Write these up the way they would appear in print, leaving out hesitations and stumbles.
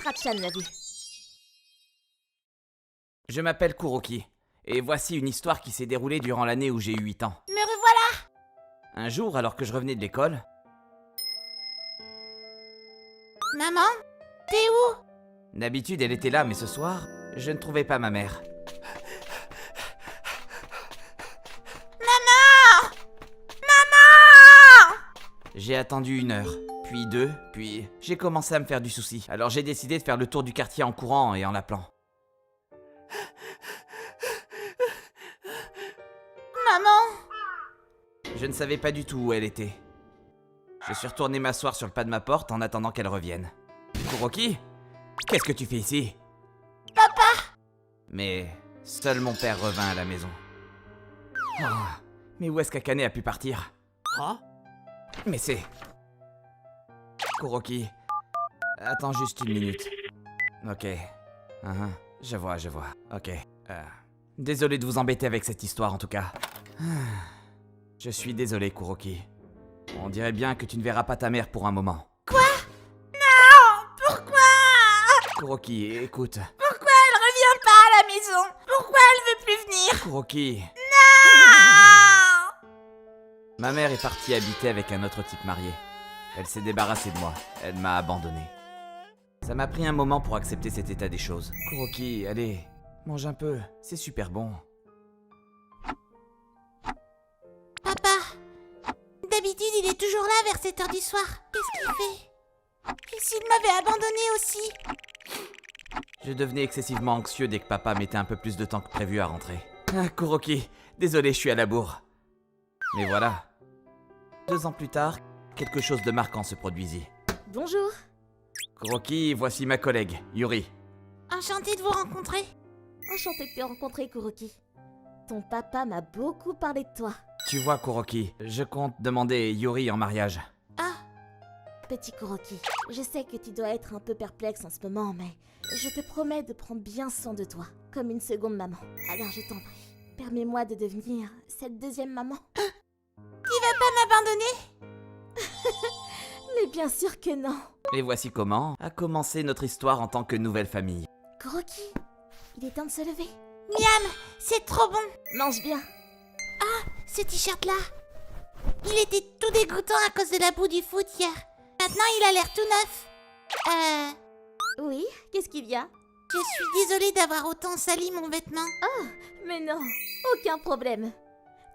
Strachan l'a vu. Je m'appelle Kuroki, et voici une histoire qui s'est déroulée durant l'année où j'ai eu 8 ans. Me revoilà! Un jour, alors que je revenais de l'école... Maman? T'es où? D'habitude, elle était là, mais ce soir, je ne trouvais pas ma mère. Maman! Maman! J'ai attendu 1 heure, puis 2, puis j'ai commencé à me faire du souci. Alors j'ai décidé de faire le tour du quartier en courant et en l'appelant. Maman? Je ne savais pas du tout où elle était. Je suis retourné m'asseoir sur le pas de ma porte en attendant qu'elle revienne. Kuroki? Qu'est-ce que tu fais ici? Papa? Mais seul mon père revint à la maison. Oh, mais où est-ce qu'Akane a pu partir? Hein? Mais c'est... Kuroki, attends juste 1 minute. Ok. Je vois. Ok. Désolé de vous embêter avec cette histoire en tout cas. Je suis désolé, Kuroki. On dirait bien que tu ne verras pas ta mère pour un moment. Quoi? Non! Pourquoi? Kuroki, écoute. Pourquoi elle revient pas à la maison? Pourquoi elle veut plus venir? Kuroki, Non! ma mère est partie habiter avec un autre type marié. Elle s'est débarrassée de moi. Elle m'a abandonné. Ça m'a pris un moment pour accepter cet état des choses. Kuroki, allez, mange un peu. C'est super bon. Papa, d'habitude il est toujours là vers 7 heures du soir. Qu'est-ce qu'il fait? Et s'il m'avait abandonné aussi? Je devenais excessivement anxieux dès que papa mettait un peu plus de temps que prévu à rentrer. Ah, Kuroki, désolé, je suis à la bourre. Mais voilà. 2 ans plus tard, quelque chose de marquant se produisit. Bonjour. Kuroki, voici ma collègue, Yuri. Enchantée de vous rencontrer. Enchantée de te rencontrer, Kuroki. Ton papa m'a beaucoup parlé de toi. Tu vois, Kuroki, je compte demander Yuri en mariage. Ah, Petit Kuroki, je sais que tu dois être un peu perplexe en ce moment, mais je te promets de prendre bien soin de toi, comme une seconde maman. Alors je t'en prie, permets-moi de devenir cette deuxième maman. tu vas pas m'abandonner? Mais bien sûr que non. Et voici comment a commencé notre histoire en tant que nouvelle famille. Kuroki, il est temps de se lever. Miam, c'est trop bon. Mange bien. Ce t-shirt-là, il était tout dégoûtant à cause de la boue du foot hier. Maintenant, il a l'air tout neuf. Oui, qu'est-ce qu'il y a? Je suis désolée d'avoir autant sali mon vêtement. Mais non, aucun problème.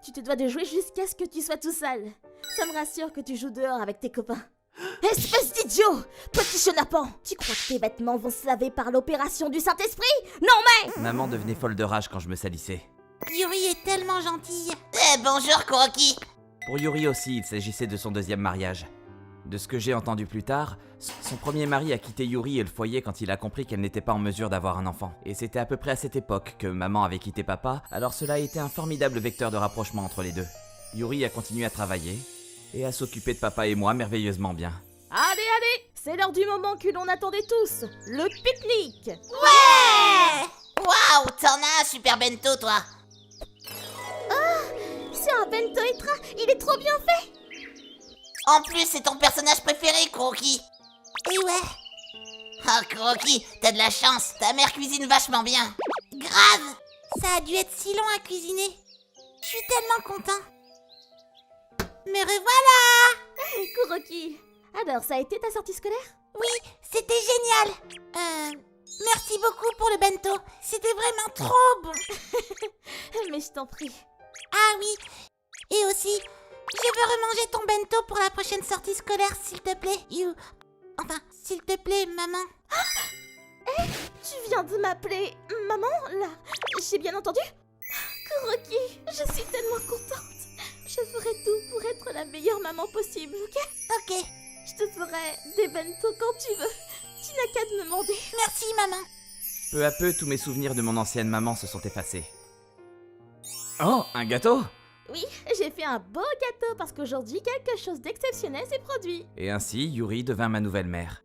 Tu te dois de jouer jusqu'à ce que tu sois tout sale. Ça me rassure que tu joues dehors avec tes copains. Espèce d'idiot! Petit chenapan! Tu crois que tes vêtements vont se laver par l'opération du Saint-Esprit? Non mais! Maman devenait folle de rage quand je me salissais. Yuri est tellement gentille. Bonjour, Kuroki. Pour Yuri aussi, il s'agissait de son 2e mariage. De ce que j'ai entendu plus tard, son premier mari a quitté Yuri et le foyer quand il a compris qu'elle n'était pas en mesure d'avoir un enfant. Et c'était à peu près à cette époque que maman avait quitté papa, alors cela a été un formidable vecteur de rapprochement entre les deux. Yuri a continué à travailler et à s'occuper de papa et moi merveilleusement bien. Allez, c'est l'heure du moment que l'on attendait tous, le pique-nique. Ouais! Waouh, t'en as un super bento, toi. C'est un bento extra, il est trop bien fait. En plus, c'est ton personnage préféré, Kuroki. Et ouais. Oh, Kuroki, t'as de la chance. Ta mère cuisine vachement bien. Grave. Ça a dû être si long à cuisiner. Je suis tellement content. Me revoilà. Kuroki, alors ça a été ta sortie scolaire? Oui, c'était génial. Merci beaucoup pour le bento. C'était vraiment trop bon. Mais je t'en prie. Ah oui. Et aussi, je veux remanger ton bento pour la prochaine sortie scolaire, s'il te plaît. Enfin, s'il te plaît, maman. Tu viens de m'appeler maman, là? J'ai bien entendu? Kuroki, je suis tellement contente. Je ferai tout pour être la meilleure maman possible, ok? Ok. Je te ferai des bento quand tu veux. Tu n'as qu'à te demander. Merci, maman. Peu à peu, tous mes souvenirs de mon ancienne maman se sont effacés. Oh, un gâteau? Oui, j'ai fait un beau gâteau parce qu'aujourd'hui, quelque chose d'exceptionnel s'est produit. Et ainsi, Yuri devint ma nouvelle mère.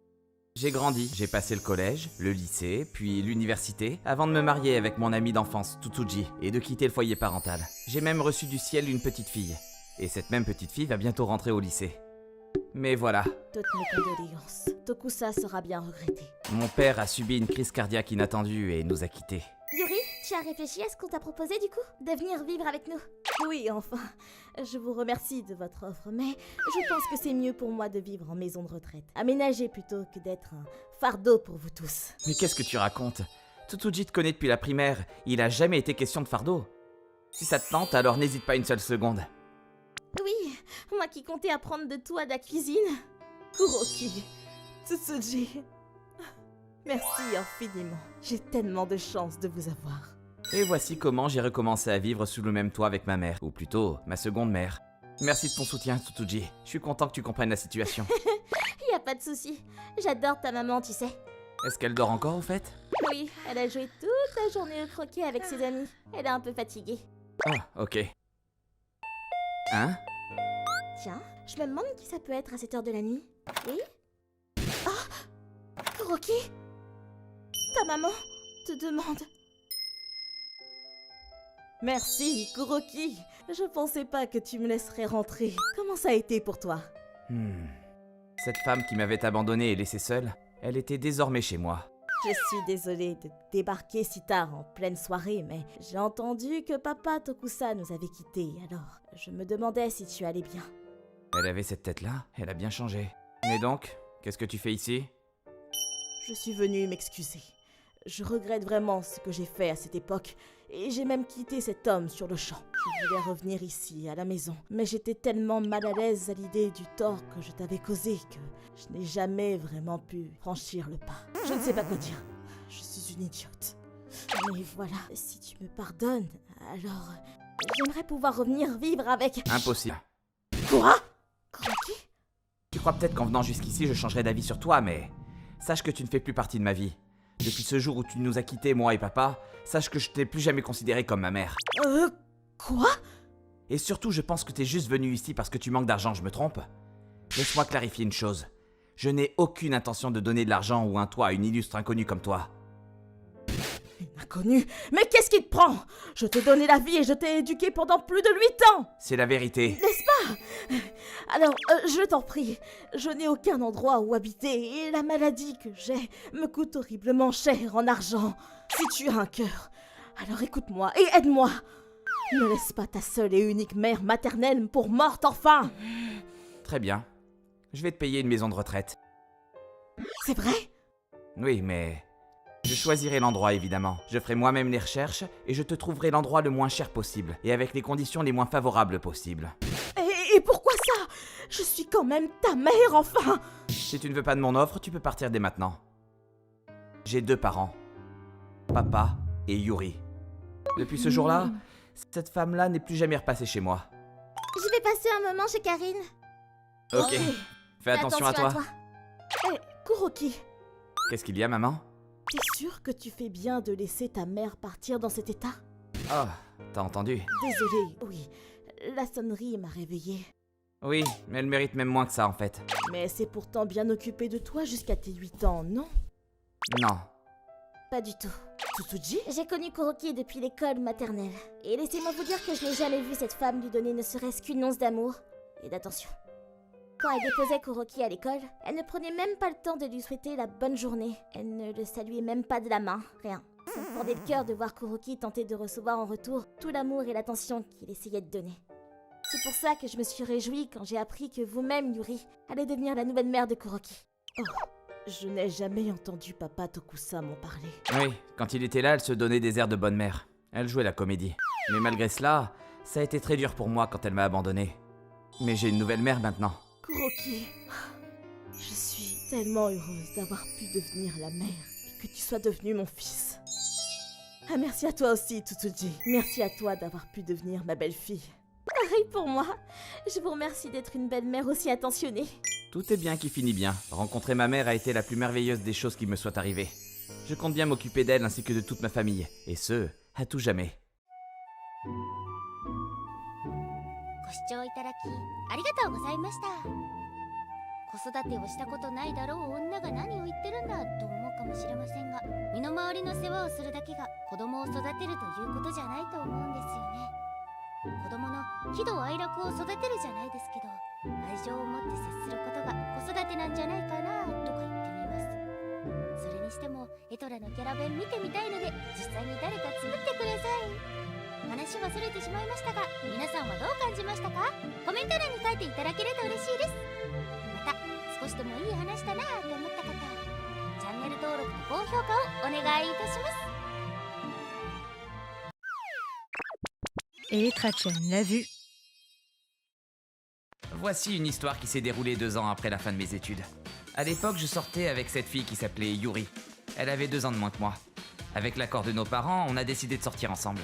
J'ai grandi, j'ai passé le collège, le lycée, puis l'université, avant de me marier avec mon ami d'enfance, Tutsuji, et de quitter le foyer parental. J'ai même reçu du ciel une petite fille. Et cette même petite fille va bientôt rentrer au lycée. Mais voilà, Toutes mes condoléances. Tokusa sera bien regretté. mon père a subi une crise cardiaque inattendue et nous a quittés. Yuri, tu as réfléchi à ce qu'on t'a proposé du coup? De venir vivre avec nous? Oui, enfin. Je vous remercie de votre offre, mais je pense que c'est mieux pour moi de vivre en maison de retraite. Aménagée plutôt que d'être un fardeau pour vous tous. Mais qu'est-ce que tu racontes? Tsutsuji te connaît depuis la primaire, il a jamais été question de fardeau. Si ça te tente, alors n'hésite pas une seule seconde. Oui, moi qui comptais apprendre de toi de la cuisine. Kuroki, Tsutsuji. Merci infiniment. J'ai tellement de chance de vous avoir. Et voici comment j'ai recommencé à vivre sous le même toit avec ma mère, ou plutôt ma seconde mère. Merci de ton soutien, Tsutsuji. Je suis content que tu comprennes la situation. Y a pas de souci. J'adore ta maman, tu sais. Est-ce qu'elle dort encore au fait? Oui, elle a joué toute la journée au croquet avec ses amis. Elle est un peu fatiguée. Ah, ok. Hein? Tiens, je me demande qui ça peut être à cette heure de la nuit. Oui? Oh! Kuroki? Ta maman te demande. Merci, Kuroki. Je pensais pas que tu me laisserais rentrer. Comment ça a été pour toi? Cette femme qui m'avait abandonné et laissé seule, elle était désormais chez moi. Je suis désolée de débarquer si tard en pleine soirée, mais j'ai entendu que papa Tokusa nous avait quittés, alors je me demandais si tu allais bien. Elle avait cette tête-là, elle a bien changé. Mais donc, qu'est-ce que tu fais ici? Je suis venue m'excuser. Je regrette vraiment ce que j'ai fait à cette époque, et j'ai même quitté cet homme sur le champ. Je voulais revenir ici, à la maison, mais j'étais tellement mal à l'aise à l'idée du tort que je t'avais causé que je n'ai jamais vraiment pu franchir le pas. Je ne sais pas quoi dire. Je suis une idiote. Mais voilà, si tu me pardonnes, alors j'aimerais pouvoir revenir vivre avec... Impossible. Quoi? Croquis? Tu crois peut-être qu'en venant jusqu'ici, je changerai d'avis sur toi, mais sache que tu ne fais plus partie de ma vie. Depuis ce jour où tu nous as quittés, moi et papa, sache que je t'ai plus jamais considéré comme ma mère. Quoi? Et surtout, je pense que t'es juste venu ici parce que tu manques d'argent, je me trompe? Laisse-moi clarifier une chose. Je n'ai aucune intention de donner de l'argent ou un toit à une illustre inconnue comme toi. Une inconnue? Mais qu'est-ce qui te prend? Je t'ai donné la vie et je t'ai éduqué pendant plus de 8 ans! C'est la vérité. N'est-ce pas? Alors, je t'en prie, je n'ai aucun endroit où habiter et la maladie que j'ai me coûte horriblement cher en argent. Si tu as un cœur, alors écoute-moi et aide-moi. Ne laisse pas ta seule et unique mère maternelle pour morte enfin. Très bien. Je vais te payer une maison de retraite. C'est vrai? Oui, mais... je choisirai l'endroit, évidemment. Je ferai moi-même les recherches et je te trouverai l'endroit le moins cher possible et avec les conditions les moins favorables possibles. Et pourquoi ça? Je suis quand même ta mère, enfin! Si tu ne veux pas de mon offre, tu peux partir dès maintenant. J'ai 2 parents. Papa et Yuri. Depuis ce jour-là, cette femme-là n'est plus jamais repassée chez moi. Je vais passer un moment chez Karine. Ok. Fais attention à toi. Hé, Kuroki, Qu'est-ce qu'il y a, maman? t'es sûr que tu fais bien de laisser ta mère partir dans cet état? Oh, t'as entendu? Désolée, oui. La sonnerie m'a réveillée. Oui, mais elle mérite même moins que ça, en fait. Mais c'est pourtant bien occupé de toi jusqu'à tes 8 ans, non? Non. Pas du tout. Tsutsuji? J'ai connu Kuroki depuis l'école maternelle. Et laissez-moi vous dire que je n'ai jamais vu cette femme lui donner ne serait-ce qu'une once d'amour et d'attention. Quand elle déposait Kuroki à l'école, elle ne prenait même pas le temps de lui souhaiter la bonne journée. Elle ne le saluait même pas de la main, rien. Ça me fendait le cœur de voir Kuroki tenter de recevoir en retour tout l'amour et l'attention qu'il essayait de donner. C'est pour ça que je me suis réjouie quand j'ai appris que vous-même, Yuri, allez devenir la nouvelle mère de Kuroki. Oh, je n'ai jamais entendu papa Tokusa m'en parler. Oui, quand il était là, elle se donnait des airs de bonne mère. Elle jouait la comédie. Mais malgré cela, ça a été très dur pour moi quand elle m'a abandonné. Mais j'ai une nouvelle mère maintenant. Kuroki, je suis tellement heureuse d'avoir pu devenir la mère et que tu sois devenu mon fils. Ah, merci à toi aussi, Tsutsuji. Merci à toi d'avoir pu devenir ma belle-fille. Pareil pour moi. Je vous remercie d'être une belle-mère aussi attentionnée. Tout est bien qui finit bien. Rencontrer ma mère a été la plus merveilleuse des choses qui me soient arrivées. Je compte bien m'occuper d'elle ainsi que de toute ma famille. Et ce, à tout jamais. ご視聴いただきありがとうございました。子育てをしたことないだろう女が何を言ってるんだと思うかもしれませんが、身の回りの世話をするだけが子供を育てるということじゃないと思うんですよね。子供の喜怒哀楽を育てるじゃないですけど、愛情を持って接することが子育てなんじゃないかなとか言ってみます。それにしてもエトラのキャラ弁見てみたいので、実際に誰か作ってください。話はそれてしまいましたが、皆さんはどう感じましたか？コメント欄に書いていただけると嬉しいです。また少しでもいい話だなと思った方、チャンネル登録と高評価をお願いいたします。Electra-chan l'a vu. Voici une histoire qui s'est déroulée 2 ans après la fin de mes études. À l'époque, je sortais avec cette fille qui s'appelait Yuri. Elle avait 2 ans de moins que moi. Avec l'accord de nos parents, on a décidé de sortir ensemble.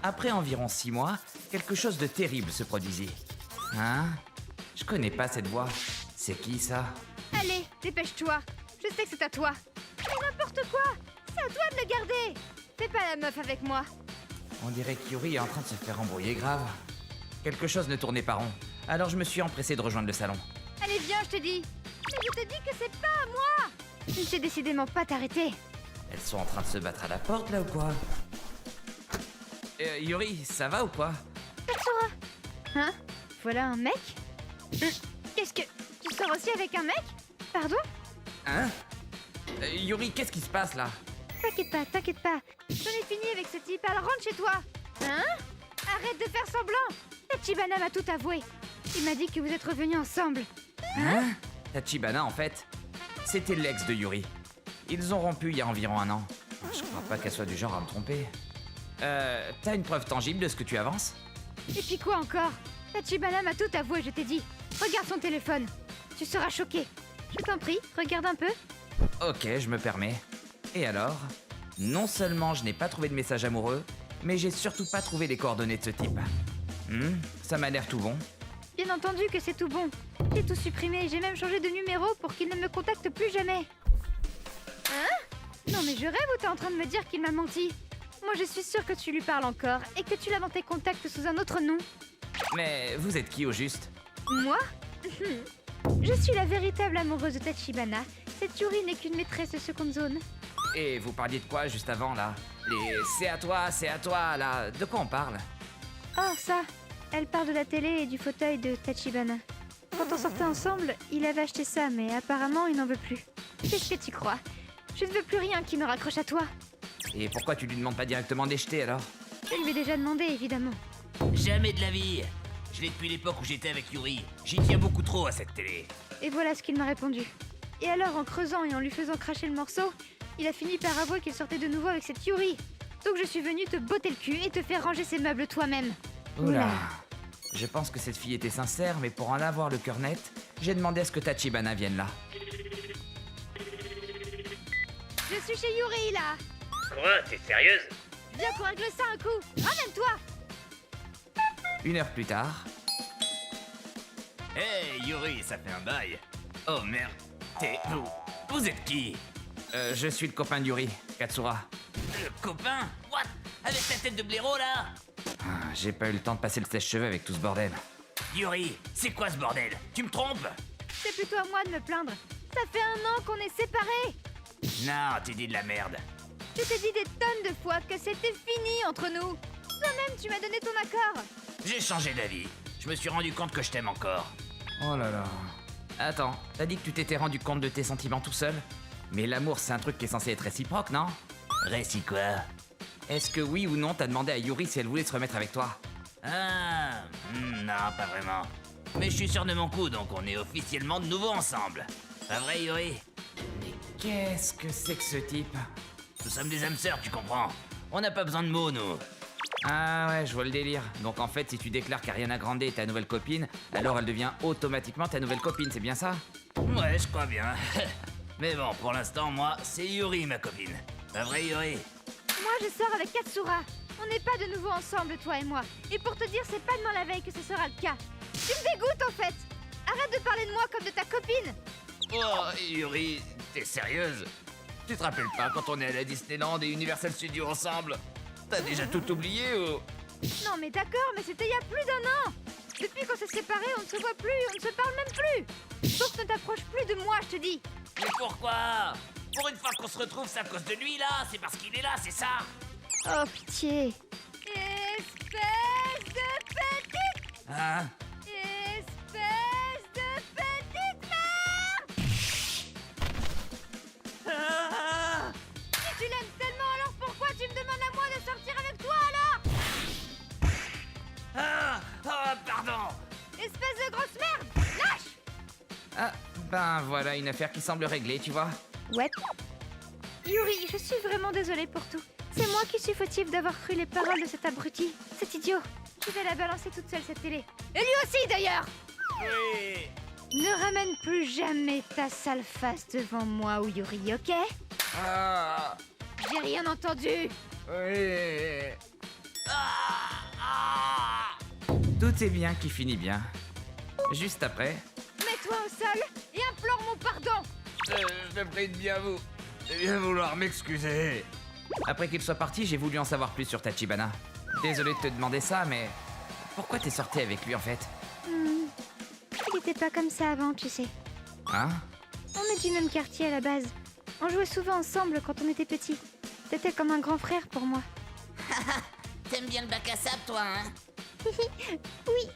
Après environ 6 mois, quelque chose de terrible se produisit. Hein? Je connais pas cette voix. C'est qui ça? Allez, dépêche-toi. Je sais que c'est à toi. Mais n'importe quoi. C'est à toi de le garder. Fais pas la meuf avec moi. On dirait que Yuri est en train de se faire embrouiller grave. Quelque chose ne tournait pas rond. Alors je me suis empressé de rejoindre le salon. Allez, viens, je te dis. Mais je te dis que c'est pas à moi. Je ne sais décidément pas t'arrêter. Elles sont en train de se battre à la porte là ou quoi? Yuri, ça va ou quoi? Katsura. Hein? Voilà un mec? Qu'est-ce que... Tu sors aussi avec un mec? Pardon? Hein? Yuri, qu'est-ce qui se passe là? T'inquiète pas. J'en ai fini avec ce type, alors rentre chez toi. Hein? Arrête de faire semblant. Tachibana m'a tout avoué. Il m'a dit que vous êtes revenus ensemble. Hein? Tachibana, en fait, c'était l'ex de Yuri. Ils ont rompu il y a environ 1 an. Je crois pas qu'elle soit du genre à me tromper. T'as une preuve tangible de ce que tu avances? Et puis quoi encore? Tachibana m'a tout avoué, je t'ai dit. Regarde son téléphone. Tu seras choqué. Je t'en prie, regarde un peu. Ok, je me permets. Et alors? Non seulement je n'ai pas trouvé de message amoureux, mais j'ai surtout pas trouvé les coordonnées de ce type. Ça m'a l'air tout bon. Bien entendu que c'est tout bon. J'ai tout supprimé, j'ai même changé de numéro pour qu'il ne me contacte plus jamais. Hein? Non mais je rêve ou t'es en train de me dire qu'il m'a menti? Moi je suis sûre que tu lui parles encore et que tu l'as dans tes contacts sous un autre nom. Mais vous êtes qui au juste? Moi? Je suis la véritable amoureuse de Tachibana. Cette Yuri n'est qu'une maîtresse de seconde zone. Et vous parliez de quoi juste avant là? Les c'est à toi là, de quoi on parle? Oh ça, elle parle de la télé et du fauteuil de Tachibana. Quand on sortait ensemble, il avait acheté ça, mais apparemment il n'en veut plus. Qu'est-ce que tu crois? Je ne veux plus rien qui me raccroche à toi. Et pourquoi tu lui demandes pas directement de les jeter alors? Je lui ai déjà demandé, évidemment. Jamais de la vie. Je l'ai depuis l'époque où j'étais avec Yuri. J'y tiens beaucoup trop à cette télé. Et voilà ce qu'il m'a répondu. Et alors, en creusant et en lui faisant cracher le morceau, il a fini par avouer qu'il sortait de nouveau avec cette Yuri. Donc je suis venue te botter le cul et te faire ranger ses meubles toi-même. Oula. Je pense que cette fille était sincère, mais pour en avoir le cœur net, j'ai demandé à ce que Tachibana vienne là. Je suis chez Yuri, là. Quoi? T'es sérieuse? Viens qu'on règle ça un coup. Ramène-toi. 1 heure plus tard... Hey Yuri, ça fait un bail. Oh merde. Vous êtes qui? je suis le copain de Yuri, Katsura. Le copain? What? Avec ta tête de blaireau là? J'ai pas eu le temps de passer le sèche-cheveux avec tout ce bordel. Yuri, c'est quoi ce bordel? Tu me trompes? C'est plutôt à moi de me plaindre. Ça fait 1 an qu'on est séparés. Non, tu dis de la merde. Je t'ai dit des tonnes de fois que c'était fini entre nous. Toi-même, tu m'as donné ton accord. J'ai changé d'avis. Je me suis rendu compte que je t'aime encore. Oh là là... Attends, t'as dit que tu t'étais rendu compte de tes sentiments tout seul? Mais l'amour, c'est un truc qui est censé être réciproque, non? Récit quoi? Est-ce que oui ou non t'as demandé à Yuri si elle voulait se remettre avec toi? Ah, non, pas vraiment. Mais je suis sûr de mon coup, donc on est officiellement de nouveau ensemble. Pas vrai, Yuri? Mais qu'est-ce que c'est que ce type? Nous sommes des âmes sœurs, tu comprends? On n'a pas besoin de mots, nous. Ah ouais, je vois le délire. Donc en fait, si tu déclares qu'Ariana Grande est ta nouvelle copine, alors elle devient automatiquement ta nouvelle copine, c'est bien ça? Ouais, je crois bien. Mais bon, pour l'instant, moi, c'est Yuri, ma copine. Pas vrai, Yuri? Moi, je sors avec Katsura. On n'est pas de nouveau ensemble, toi et moi. Et pour te dire, c'est pas demain la veille que ce sera le cas. Tu me dégoûtes, en fait. Arrête de parler de moi comme de ta copine. Oh, Yuri, t'es sérieuse? Tu te rappelles pas quand on est à la Disneyland et Universal Studios ensemble? T'as déjà tout oublié ou? Non, mais d'accord, mais c'était il y a plus d'1 an. Depuis qu'on s'est séparés, on ne se voit plus, on ne se parle même plus. Donc ne t'approche plus de moi, je te dis. Mais pourquoi? Pour une fois qu'on se retrouve, c'est à cause de lui, là? C'est parce qu'il est là, c'est ça? Oh, pitié. Espère. Hein? Espèce de petite merde! Si tu l'aimes tellement, alors pourquoi tu me demandes à moi de sortir avec toi alors? Pardon! Espèce de grosse merde! Lâche! Ah, ben voilà une affaire qui semble réglée, tu vois. Ouais. Yuri, je suis vraiment désolée pour tout. C'est moi qui suis fautive d'avoir cru les paroles de cet abruti. C'est idiot. Je vais la balancer toute seule, cette télé. Et lui aussi, d'ailleurs! Oui! Ne ramène plus jamais ta sale face devant moi ou Yuri, ok? Ah! J'ai rien entendu! Oui! Tout est bien qui finit bien. Juste après, Mets-toi au sol et implore mon pardon! Je te prie de bien vouloir m'excuser. après qu'il soit parti, j'ai voulu en savoir plus sur Tachibana. Désolé de te demander ça, mais pourquoi t'es sorti avec lui en fait? Il était pas comme ça avant, tu sais. Hein? On est du même quartier à la base. On jouait souvent ensemble quand on était petits. T'étais comme un grand frère pour moi. T'aimes bien le bac à sable, toi, hein? Oui.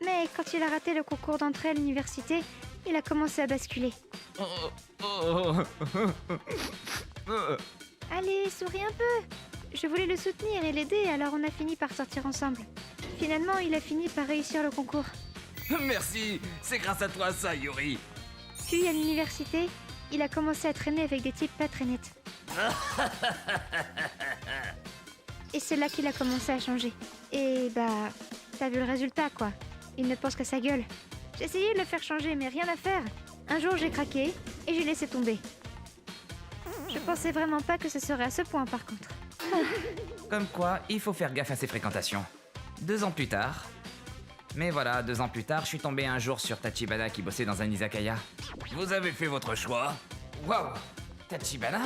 Mais quand il a raté le concours d'entrée à l'université, il a commencé à basculer. Allez, souris un peu. Je voulais le soutenir et l'aider, alors on a fini par sortir ensemble. Finalement, il a fini par réussir le concours. Merci, c'est grâce à toi ça, Yuri. Puis à l'université, il a commencé à traîner avec des types pas très nets. Et c'est là qu'il a commencé à changer. Et bah, t'as vu le résultat quoi. Il ne pense qu'à sa gueule. J'ai essayé de le faire changer, mais rien à faire. Un jour j'ai craqué et j'ai laissé tomber. Je pensais vraiment pas que ce serait à ce point par contre. Comme quoi, il faut faire gaffe à ses fréquentations. 2 ans plus tard... Mais voilà, 2 ans plus tard, je suis tombé un jour sur Tachibana qui bossait dans un izakaya. Vous avez fait votre choix. Waouh! Tachibana?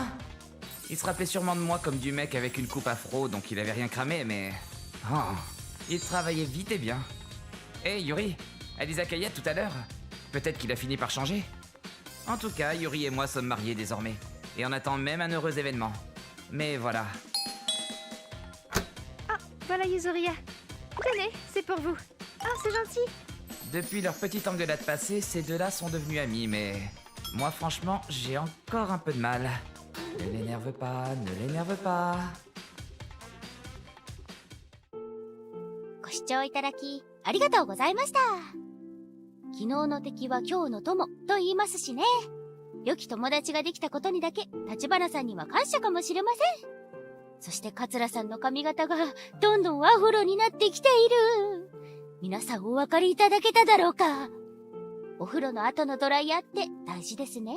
Il se rappelait sûrement de moi comme du mec avec une coupe afro, donc il avait rien cramé, mais... Oh, il travaillait vite et bien. Hé, Yuri, à l'izakaya tout à l'heure, peut-être qu'il a fini par changer. En tout cas, Yuri et moi sommes mariés désormais, et on attend même un heureux événement. Mais voilà. Ah, voilà Yuzuria. Tenez, c'est pour vous. Oh, c'est gentil. Depuis leur petite engueulade passée, ces deux-là sont devenus amis, mais... Moi, franchement, j'ai encore un peu de mal. Ne l'énerve pas, ne l'énerve pas. ご視聴いただきありがとうございました。昨日の敵は今日の友と言いますしね。良き友達ができたことにだけ立花さんには感謝かもしれません。そして桂さんの髪型がどんどんアフロになってきている。皆さんお分かりいただけただろうか。お風呂の後のドライヤーって大事ですね。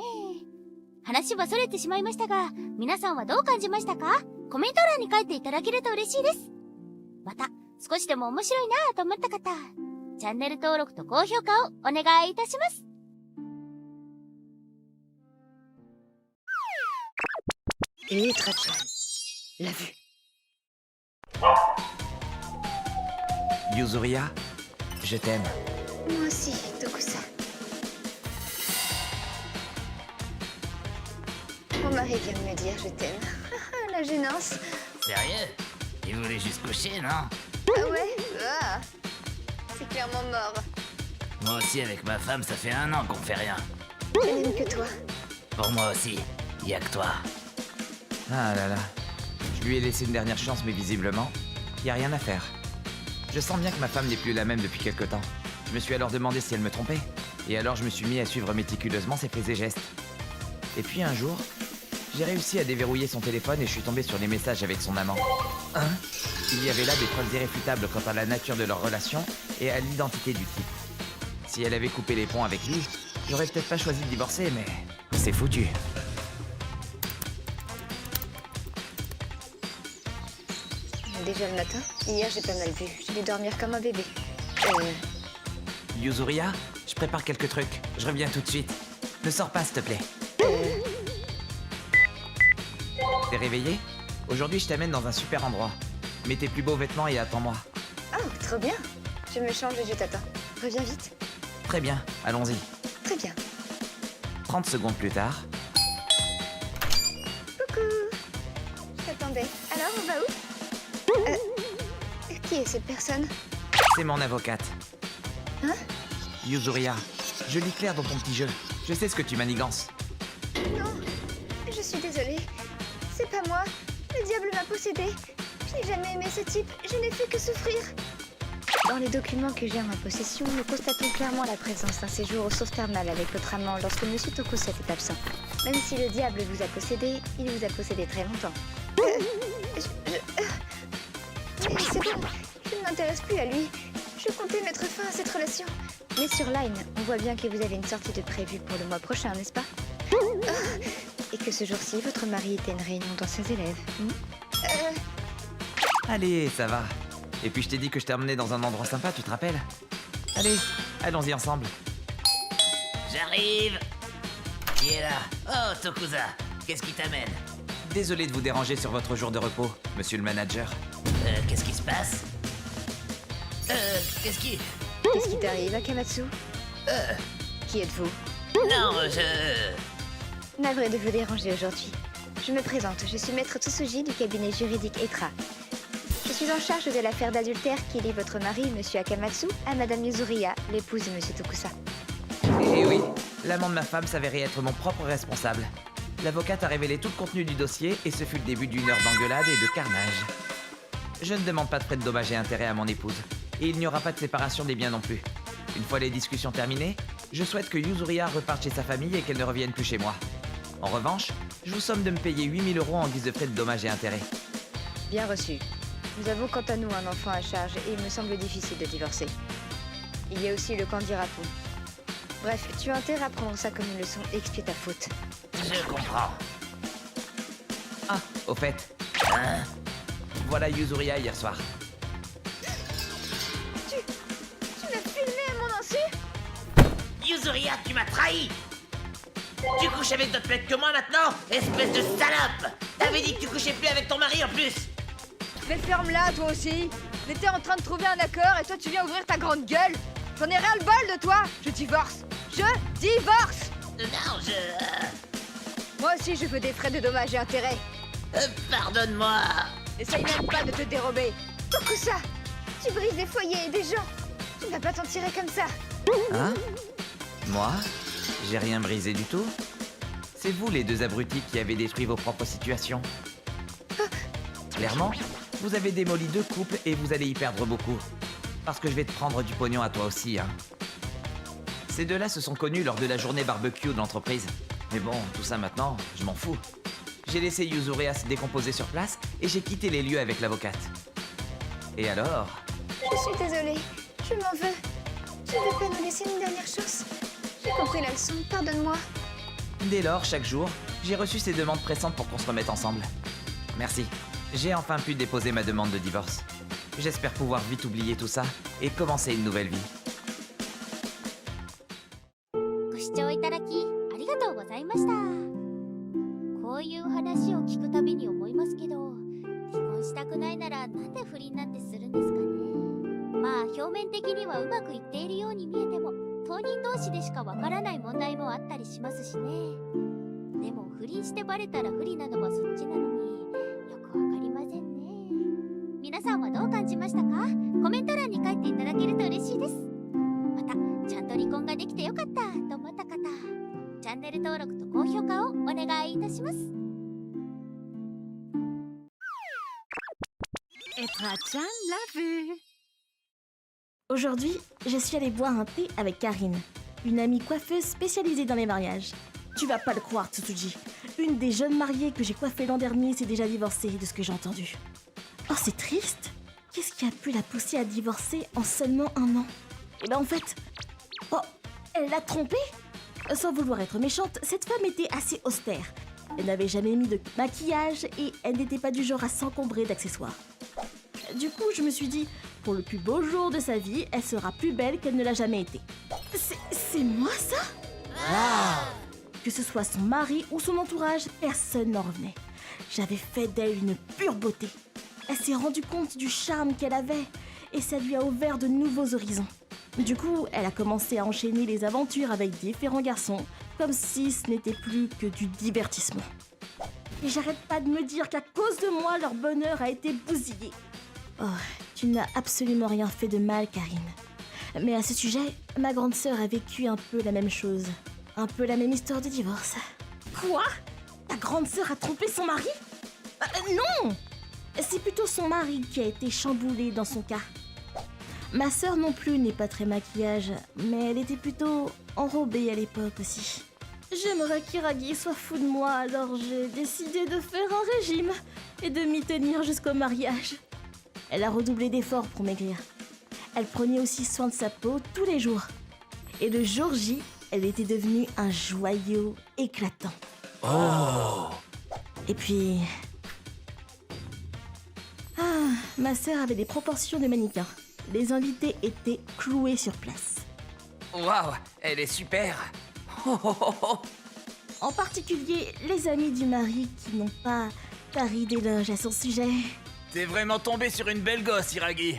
話はそれてしまいましたが、皆さんはどう感じましたか？コメント欄に書いていただけると嬉しいです。また、少しでも面白いなぁと思った方、チャンネル登録と高評価をお願いいたします。L'a vu. Yuzuria, je t'aime. Moi aussi, Tokusa. Mon mari vient de me dire je t'aime. La gênance. Sérieux? Il voulait juste coucher, non? Ah ouais? Ah. C'est clairement mort. Moi aussi, avec ma femme, ça fait 1 an qu'on fait rien. Elle n'aime que toi. Pour moi aussi, y a que toi. Ah là là. Je lui ai laissé une dernière chance, mais visiblement, y a rien à faire. Je sens bien que ma femme n'est plus la même depuis quelque temps. Je me suis alors demandé si elle me trompait. Et alors je me suis mis à suivre méticuleusement ses faits et gestes. Et puis un jour, j'ai réussi à déverrouiller son téléphone et je suis tombé sur les messages avec son amant. Hein? Il y avait là des preuves irréfutables quant à la nature de leur relation et à l'identité du type. Si elle avait coupé les ponts avec lui, j'aurais peut-être pas choisi de divorcer, mais c'est foutu. Déjà le matin. Hier, j'ai pas mal bu. J'ai dû dormir comme un bébé. Yuzuria, je prépare quelques trucs. Je reviens tout de suite. Ne sors pas, s'il te plaît. T'es réveillé? Aujourd'hui, je t'amène dans un super endroit. Mets tes plus beaux vêtements et attends-moi. Oh, trop bien. Je me change et je t'attends. Reviens vite. Très bien, allons-y. Très bien. 30 secondes plus tard. Coucou. Je t'attendais. Alors, on va où? Qui est cette personne? C'est mon avocate. Hein? Yuzuria, je lis clair dans ton petit jeu. Je sais ce que tu manigances. Non, je suis désolée. C'est pas moi. Le diable m'a possédée. Je n'ai jamais aimé ce type. Je n'ai fait que souffrir. Dans les documents que j'ai en ma possession, nous constatons clairement la présence d'un séjour aux sources thermales avec votre amant lorsque M. Tokusa est absent. Même si le diable vous a possédé, il vous a possédé très longtemps. Mais c'est bon, je ne m'intéresse plus à lui. Je comptais mettre fin à cette relation. Mais sur Line, on voit bien que vous avez une sortie de prévue pour le mois prochain, n'est-ce pas? Et que ce jour-ci, votre mari était une réunion dans ses élèves. Allez, ça va. Et puis je t'ai dit que je t'emmenais dans un endroit sympa, tu te rappelles? Allez, allons-y ensemble. J'arrive. Qui est là? Oh, Tokusa, qu'est-ce qui t'amène? Désolé de vous déranger sur votre jour de repos, monsieur le manager. Qu'est-ce qui se passe? Qu'est-ce qui... Qu'est-ce qui t'arrive, Akamatsu? Qui êtes-vous? Non, je... Navré de vous déranger aujourd'hui. Je me présente, je suis maître Tsusuji du cabinet juridique ETRA. Je suis en charge de l'affaire d'adultère qui lie votre mari, monsieur Akamatsu, à madame Yuzuria, l'épouse de monsieur Tokusa. Eh oui, l'amant de ma femme s'avérait être mon propre responsable. L'avocate a révélé tout le contenu du dossier et ce fut le début d'une heure d'engueulade et de carnage. Je ne demande pas de frais de dommages et intérêts à mon épouse, et il n'y aura pas de séparation des biens non plus. Une fois les discussions terminées, je souhaite que Yuzuria reparte chez sa famille et qu'elle ne revienne plus chez moi. En revanche, je vous somme de me payer 8 000 € en guise de frais de dommages et intérêts. Bien reçu. Nous avons quant à nous un enfant à charge et il me semble difficile de divorcer. Il y a aussi le Kandirapu. Bref, tu as intérêt à prendre ça comme une leçon et expier ta faute. Je comprends. Ah, au fait, Hein? voilà Yuzuria hier soir. Tu m'as filmé à mon insu? Yuzuria, tu m'as trahi! Tu couches avec d'autres mecs que moi maintenant? Espèce de salope! T'avais dit que tu couchais plus avec ton mari en plus! Mais ferme-la, toi aussi. On était en train de trouver un accord et toi tu viens ouvrir ta grande gueule. J'en ai ras le bol de toi. Je divorce. Je divorce. Non, je... Moi aussi je veux des frais de dommages et intérêts. pardonne-moi! Essaye même pas de te dérober. Tokusa, tu brises des foyers et des gens. Tu ne vas pas t'en tirer comme ça. Hein? Moi? J'ai rien brisé du tout. C'est vous les deux abrutis qui avez détruit vos propres situations. Clairement, vous avez démoli 2 couples et vous allez y perdre beaucoup. Parce que je vais te prendre du pognon à toi aussi, hein. Ces deux-là se sont connus lors de la journée barbecue de l'entreprise. Mais bon, tout ça maintenant, je m'en fous. J'ai laissé Yuzuria se décomposer sur place et j'ai quitté les lieux avec l'avocate. Et alors? Je suis désolée. Je m'en veux. Tu ne veux pas nous laisser une dernière chance? J'ai compris la leçon. Pardonne-moi. Dès lors, chaque jour, j'ai reçu ces demandes pressantes pour qu'on se remette ensemble. Merci. J'ai enfin pu déposer ma demande de divorce. J'espère pouvoir vite oublier tout ça et commencer une nouvelle vie. ご視聴いただきありがとうございました。こういう話を聞くたびに思いますけど、離婚したくないならなんで不倫なんてするんですかね。まあ表面的にはうまくいっているように見えても、当人同士でしかわからない問題もあったりしますしね。でも不倫してバレたら不利なのはそっちなのによくわかりませんね。皆さんはどう感じましたか？コメント欄に書いていただけると嬉しいです。またちゃんと離婚ができてよかったと思った方、チャンネル登録と高評価をお願いいたします。Etra-chan l'a vu. Aujourd'hui, je suis allée boire un thé avec Karine, une amie coiffeuse spécialisée dans les mariages. Tu vas pas le croire, Tsuji. Une des jeunes mariées que j'ai coiffée l'an dernier s'est déjà divorcée, de ce que j'ai entendu. Oh, c'est triste. Qu'est-ce qui a pu la pousser à divorcer en seulement 1 an? Eh ben en fait... Oh, elle l'a trompée? Sans vouloir être méchante, cette femme était assez austère. Elle n'avait jamais mis de maquillage et elle n'était pas du genre à s'encombrer d'accessoires. Du coup, je me suis dit, pour le plus beau jour de sa vie, elle sera plus belle qu'elle ne l'a jamais été. C'est moi ça? Que ce soit son mari ou son entourage, personne n'en revenait. J'avais fait d'elle une pure beauté. Elle s'est rendue compte du charme qu'elle avait et ça lui a ouvert de nouveaux horizons. Du coup, elle a commencé à enchaîner les aventures avec différents garçons, comme si ce n'était plus que du divertissement. Et j'arrête pas de me dire qu'à cause de moi, leur bonheur a été bousillé. Oh, tu n'as absolument rien fait de mal, Karine. Mais à ce sujet, ma grande sœur a vécu un peu la même chose. Un peu la même histoire de divorce. Quoi? Ta grande sœur a trompé son mari? Non! C'est plutôt son mari qui a été chamboulé dans son cas. Ma sœur non plus n'est pas très maquillage, mais elle était plutôt enrobée à l'époque aussi. J'aimerais qu'Iragi soit fou de moi, alors j'ai décidé de faire un régime et de m'y tenir jusqu'au mariage. Elle a redoublé d'efforts pour maigrir. Elle prenait aussi soin de sa peau tous les jours. Et le jour J, elle était devenue un joyau éclatant. Oh! Et puis... ma sœur avait des proportions de mannequin. Les invités étaient cloués sur place. Waouh, elle est super. Oh, oh, oh, oh. En particulier, les amis du mari qui n'ont pas tari d'éloges à son sujet. T'es vraiment tombé sur une belle gosse, Iragi.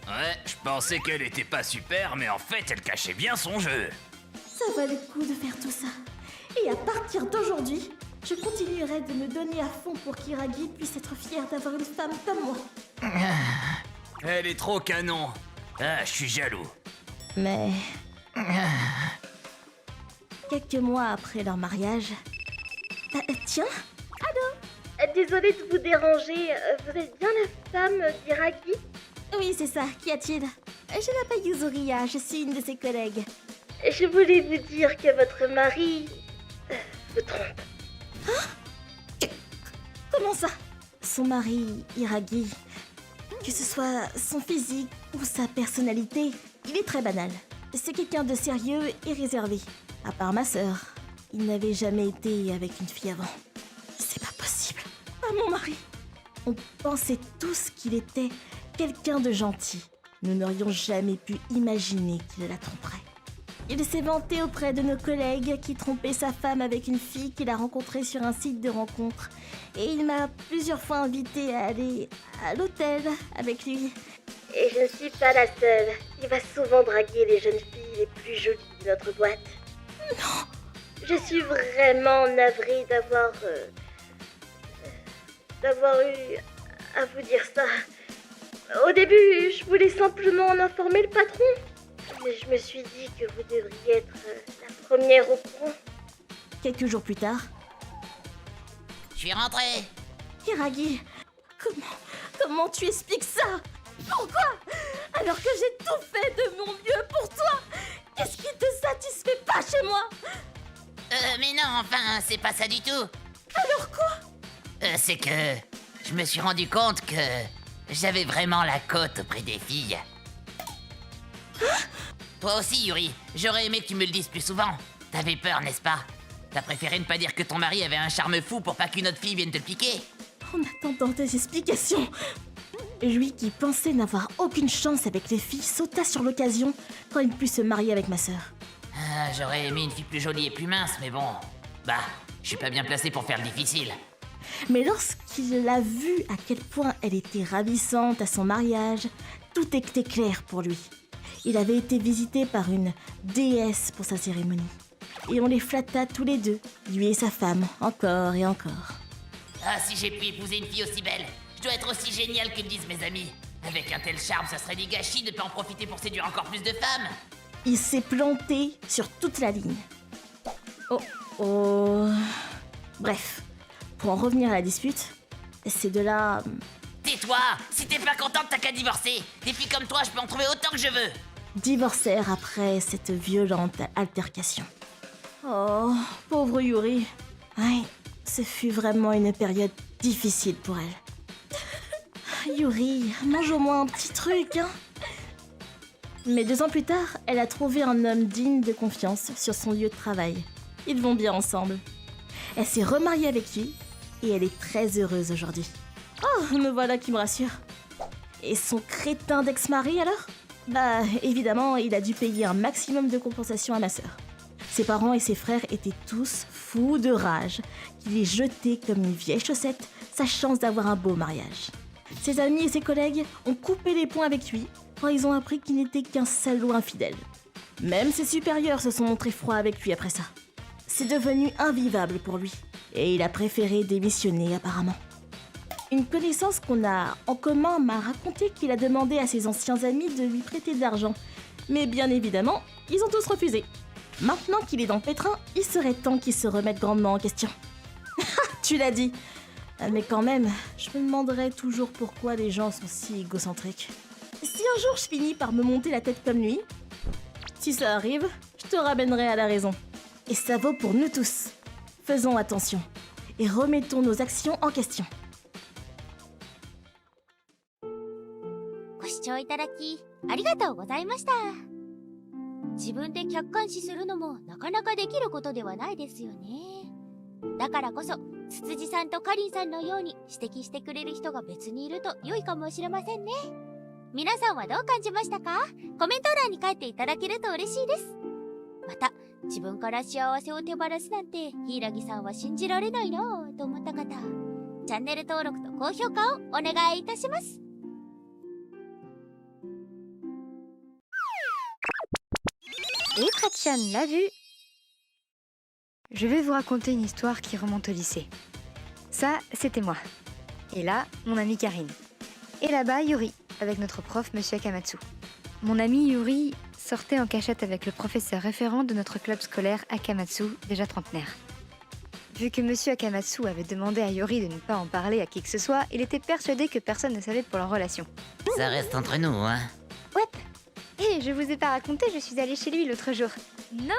Ouais, je pensais qu'elle était pas super, mais en fait, elle cachait bien son jeu. Ça valait le coup de faire tout ça. Et à partir d'aujourd'hui, je continuerai de me donner à fond pour qu'Iragi puisse être fier d'avoir une femme comme moi. Elle est trop canon. Ah, je suis jaloux. Mais... quelques mois après leur mariage... tiens. Allô? Désolée de vous déranger, vous êtes bien la femme d'Iragi? Oui, c'est ça, qu'y a-t-il? Je m'appelle Yuzuriya, je suis une de ses collègues. Je voulais vous dire que votre mari... vous trompe. Comment ça? Son mari, Iragi, que ce soit son physique ou sa personnalité, il est très banal. C'est quelqu'un de sérieux et réservé. À part ma sœur, il n'avait jamais été avec une fille avant. C'est pas possible. Ah, mon mari! On pensait tous qu'il était quelqu'un de gentil. Nous n'aurions jamais pu imaginer qu'il la tromperait. Il s'est vanté auprès de nos collègues qui trompait sa femme avec une fille qu'il a rencontrée sur un site de rencontre. Et il m'a plusieurs fois invité à aller à l'hôtel avec lui. Et je ne suis pas la seule. Il va souvent draguer les jeunes filles les plus jolies de notre boîte. Non! Je suis vraiment navrée d'avoir eu à vous dire ça. Au début, je voulais simplement en informer le patron. Mais je me suis dit que vous devriez être la première au courant. Quelques jours plus tard... Je suis rentré. Iragi, comment tu expliques ça? Pourquoi? Alors que j'ai tout fait de mon mieux pour toi. Qu'est-ce qui te satisfait pas chez moi? Mais non, enfin, c'est pas ça du tout. Alors quoi? C'est que je me suis rendu compte que j'avais vraiment la cote auprès des filles. Toi aussi, Yuri, j'aurais aimé que tu me le dises plus souvent. T'avais peur, n'est-ce pas? T'as préféré ne pas dire que ton mari avait un charme fou pour pas qu'une autre fille vienne te le piquer? En attendant des explications, lui qui pensait n'avoir aucune chance avec les filles sauta sur l'occasion quand il put se marier avec ma sœur. J'aurais aimé une fille plus jolie et plus mince, mais bon... Bah, je suis pas bien placé pour faire le difficile. Mais lorsqu'il a vu à quel point elle était ravissante à son mariage, tout était clair pour lui. Il avait été visité par une déesse pour sa cérémonie. Et on les flatta tous les deux, lui et sa femme, encore et encore. Ah, si j'ai pu épouser une fille aussi belle, je dois être aussi génial que le disent mes amis. Avec un tel charme, ça serait du gâchis de pas en profiter pour séduire encore plus de femmes. Il s'est planté sur toute la ligne. Oh... Bref, pour en revenir à la dispute, c'est de là... Tais-toi! Si t'es pas contente, t'as qu'à divorcer. Des filles comme toi, je peux en trouver autant que je veux. Divorcèrent après cette violente altercation. Oh, pauvre Yuri. Ouais, ce fut vraiment une période difficile pour elle. Yuri, mange au moins un petit truc, hein. Mais 2 ans plus tard, elle a trouvé un homme digne de confiance sur son lieu de travail. Ils vont bien ensemble. Elle s'est remariée avec lui et elle est très heureuse aujourd'hui. Oh, me voilà qui me rassure. Et son crétin d'ex-mari alors? Bah, évidemment, il a dû payer un maximum de compensation à ma sœur. Ses parents et ses frères étaient tous fous de rage qu'il ait jeté comme une vieille chaussette sa chance d'avoir un beau mariage. Ses amis et ses collègues ont coupé les ponts avec lui quand ils ont appris qu'il n'était qu'un salaud infidèle. Même ses supérieurs se sont montrés froids avec lui après ça. C'est devenu invivable pour lui et il a préféré démissionner apparemment. Une connaissance qu'on a en commun m'a raconté qu'il a demandé à ses anciens amis de lui prêter de l'argent Mais bien évidemment, ils ont tous refusé. Maintenant qu'il est dans le pétrin, il serait temps qu'il se remette grandement en question. Tu l'as dit. Mais quand même, je me demanderais toujours pourquoi les gens sont si égocentriques. Si un jour je finis par me monter la tête comme lui, si ça arrive, je te ramènerai à la raison. Et ça vaut pour nous tous. Faisons attention et remettons nos actions en question. ご視聴いただきありがとうございました。自分で客観視するのもなかなかできることではないですよね。だからこそつつじさんとかりんさんのように指摘してくれる人が別にいると良いかもしれませんね。皆さんはどう感じましたか？コメント欄に書いていただけると嬉しいです。また自分から幸せを手放すなんて柊さんは信じられないなぁと思った方、チャンネル登録と高評価をお願いいたします。Et Kratchan l'a vu. Je vais vous raconter une histoire qui remonte au lycée. Ça, c'était moi. Et là, mon amie Karine. Et là-bas, Yuri, avec notre prof, Monsieur Akamatsu. Mon ami Yuri sortait en cachette avec le professeur référent de notre club scolaire Akamatsu, déjà trentenaire. Vu que Monsieur Akamatsu avait demandé à Yuri de ne pas en parler à qui que ce soit, il était persuadé que personne ne savait pour leur relation. Ça reste entre nous, hein. Ouais. Et je vous ai pas raconté, je suis allée chez lui l'autre jour. Non!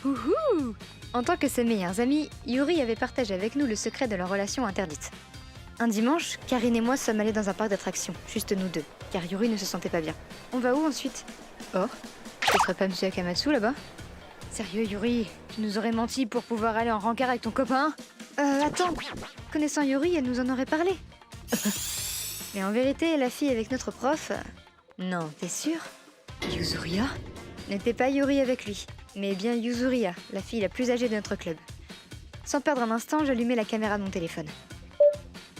Ouhou! En tant que ses meilleurs amis, Yuri avait partagé avec nous le secret de leur relation interdite. Un dimanche, Karine et moi sommes allés dans un parc d'attractions, juste nous deux, car Yuri ne se sentait pas bien. On va où ensuite? Oh, ce serait pas Monsieur Akamatsu là-bas? Sérieux Yuri, tu nous aurais menti pour pouvoir aller en rencard avec ton copain? Attends, connaissant Yuri, elle nous en aurait parlé. Mais en vérité, la fille avec notre prof... Non, t'es sûr? Yuzuria? N'était pas Yuri avec lui, mais bien Yuzuria, la fille la plus âgée de notre club. Sans perdre un instant, j'allumai la caméra de mon téléphone.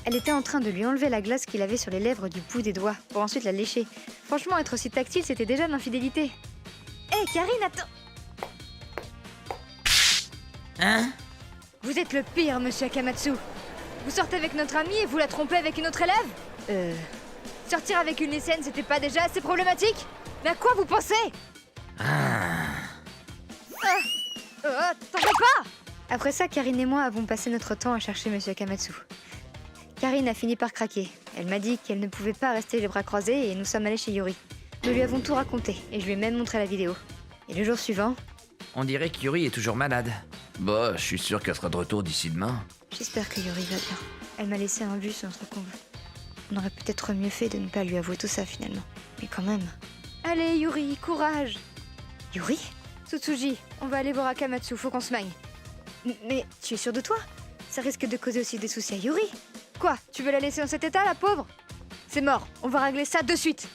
Elle était en train de lui enlever la glace qu'il avait sur les lèvres du bout des doigts, pour ensuite la lécher. Franchement, être aussi tactile, c'était déjà de l'infidélité. Hé, Karine, attends! Hein? Vous êtes le pire, Monsieur Akamatsu. Vous sortez avec notre amie et vous la trompez avec une autre élève? Sortir avec une lycéenne, c'était pas déjà assez problématique? Mais à quoi vous pensez? T'en veux pas? Après ça, Karine et moi avons passé notre temps à chercher Monsieur Akamatsu. Karine a fini par craquer. Elle m'a dit qu'elle ne pouvait pas rester les bras croisés et nous sommes allés chez Yuri. Nous lui avons tout raconté et je lui ai même montré la vidéo. Et le jour suivant... On dirait que Yuri est toujours malade. Bah, je suis sûr qu'elle sera de retour d'ici demain. J'espère que Yuri va bien. Elle m'a laissé un but sur notre conve. On aurait peut-être mieux fait de ne pas lui avouer tout ça finalement. Mais quand même... Allez, Yuri, courage. Yuri? Tsutsuji, on va aller voir Akamatsu, faut qu'on se magne. Mais tu es sûr de toi? Ça risque de causer aussi des soucis à Yuri. Quoi? Tu veux la laisser dans cet état, la pauvre? C'est mort, on va régler ça de suite.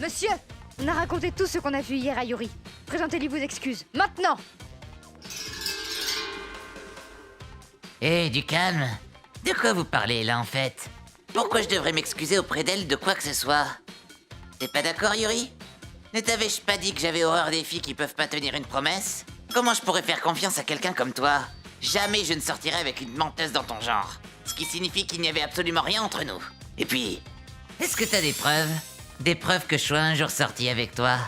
Monsieur, on a raconté tout ce qu'on a vu hier à Yuri. Présentez-lui vos excuses, maintenant! Hé, du calme. De quoi vous parlez là en fait? Pourquoi je devrais m'excuser auprès d'elle de quoi que ce soit? T'es pas d'accord, Yuri? Ne t'avais-je pas dit que j'avais horreur des filles qui peuvent pas tenir une promesse? Comment je pourrais faire confiance à quelqu'un comme toi? Jamais je ne sortirai avec une menteuse dans ton genre. Ce qui signifie qu'il n'y avait absolument rien entre nous. Et puis, est-ce que t'as des preuves? Des preuves que je sois un jour sorti avec toi?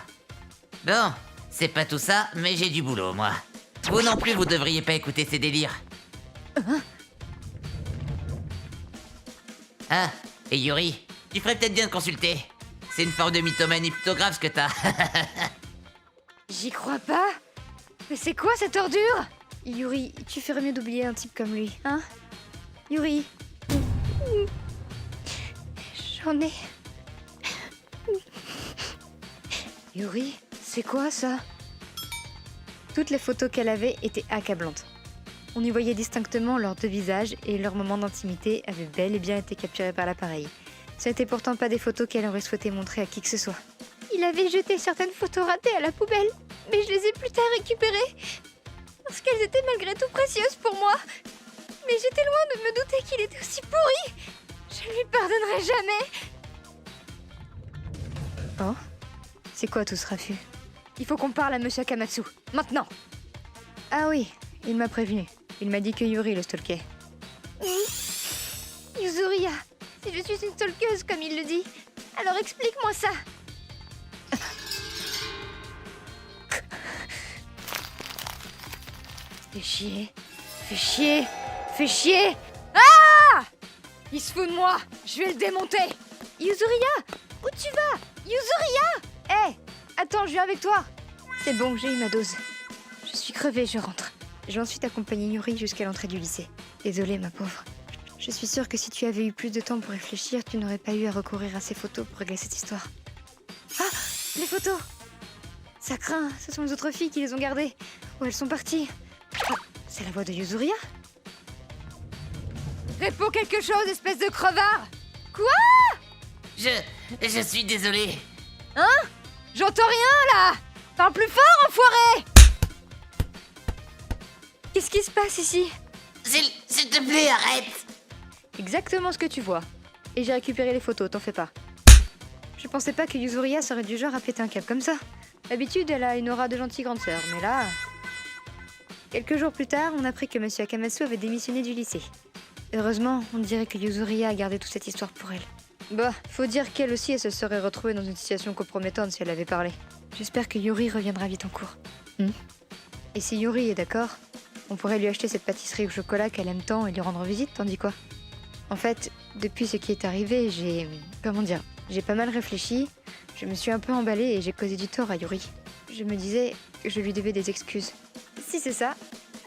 Bon, c'est pas tout ça, mais j'ai du boulot, moi. Vous non plus, vous devriez pas écouter ces délires. Ah, et Yuri, tu ferais peut-être bien de consulter. C'est une forme de mythomanie plutôt grave ce que t'as. J'y crois pas. Mais c'est quoi cette ordure? Yuri, tu ferais mieux d'oublier un type comme lui, hein? Yuri. J'en ai... Yuri, c'est quoi ça? Toutes les photos qu'elle avait étaient accablantes. On y voyait distinctement leurs deux visages et leurs moments d'intimité avaient bel et bien été capturés par l'appareil. Ce n'étaient pourtant pas des photos qu'elle aurait souhaité montrer à qui que ce soit. Il avait jeté certaines photos ratées à la poubelle, mais je les ai plus tard récupérées. Parce qu'elles étaient malgré tout précieuses pour moi. Mais j'étais loin de me douter qu'il était aussi pourri. Je ne lui pardonnerai jamais. Oh? C'est quoi tout ce raffut? Il faut qu'on parle à Monsieur Akamatsu, maintenant. Ah oui, il m'a prévenu. Il m'a dit que Yuri le stalkait. Yuzuria, si je suis une stalkeuse comme il le dit, Alors explique-moi ça. Fais chier. Fais chier. Fais chier. Ah! Il se fout de moi. Je vais le démonter. Yuzuria, où tu vas? Yuzuria! Hé, attends, je viens avec toi. C'est bon, j'ai eu ma dose. Je suis crevée, je rentre. J'ai ensuite accompagné Yuri jusqu'à l'entrée du lycée. Désolée, ma pauvre. Je suis sûre que si tu avais eu plus de temps pour réfléchir, tu n'aurais pas eu à recourir à ces photos pour régler cette histoire. Ah! Les photos! Ça craint, ce sont les autres filles qui les ont gardées. Où elles sont parties? Ah, c'est la voix de Yuzuria? Réponds quelque chose, espèce de crevard! Quoi? Je suis désolé. Hein? J'entends rien, là! Parle plus fort, enfoiré! Qu'est-ce qui se passe ici? S'il te plaît, arrête. Exactement ce que tu vois. Et j'ai récupéré les photos, t'en fais pas. Je pensais pas que Yuzuria serait du genre à péter un câble comme ça. D'habitude, elle a une aura de gentille grande sœur, mais là... Quelques jours plus tard, on apprit que Monsieur Akamatsu avait démissionné du lycée. Heureusement, on dirait que Yuzuria a gardé toute cette histoire pour elle. Bah, faut dire qu'elle aussi, elle se serait retrouvée dans une situation compromettante si elle avait parlé. J'espère que Yuri reviendra vite en cours. Et si Yuri est d'accord, on pourrait lui acheter cette pâtisserie au chocolat qu'elle aime tant et lui rendre visite, t'en dis quoi? En fait, depuis ce qui est arrivé, j'ai pas mal réfléchi, je me suis un peu emballée et j'ai causé du tort à Yuri. Je me disais que je lui devais des excuses. Si c'est ça,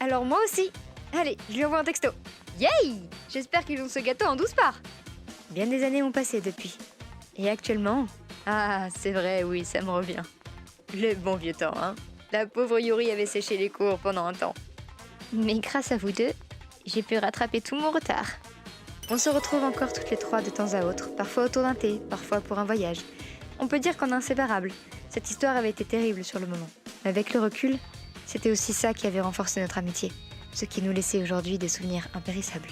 alors moi aussi. Allez, je lui envoie un texto. Yay! J'espère qu'ils ont ce gâteau en 12 parts. Bien des années ont passé depuis. Et actuellement... Ah, c'est vrai, oui, ça me revient. Le bon vieux temps, hein. La pauvre Yuri avait séché les cours pendant un temps. Mais grâce à vous deux, j'ai pu rattraper tout mon retard. On se retrouve encore toutes les trois de temps à autre, parfois autour d'un thé, parfois pour un voyage. On peut dire qu'on est inséparables. Cette histoire avait été terrible sur le moment. Mais avec le recul, c'était aussi ça qui avait renforcé notre amitié, ce qui nous laissait aujourd'hui des souvenirs impérissables.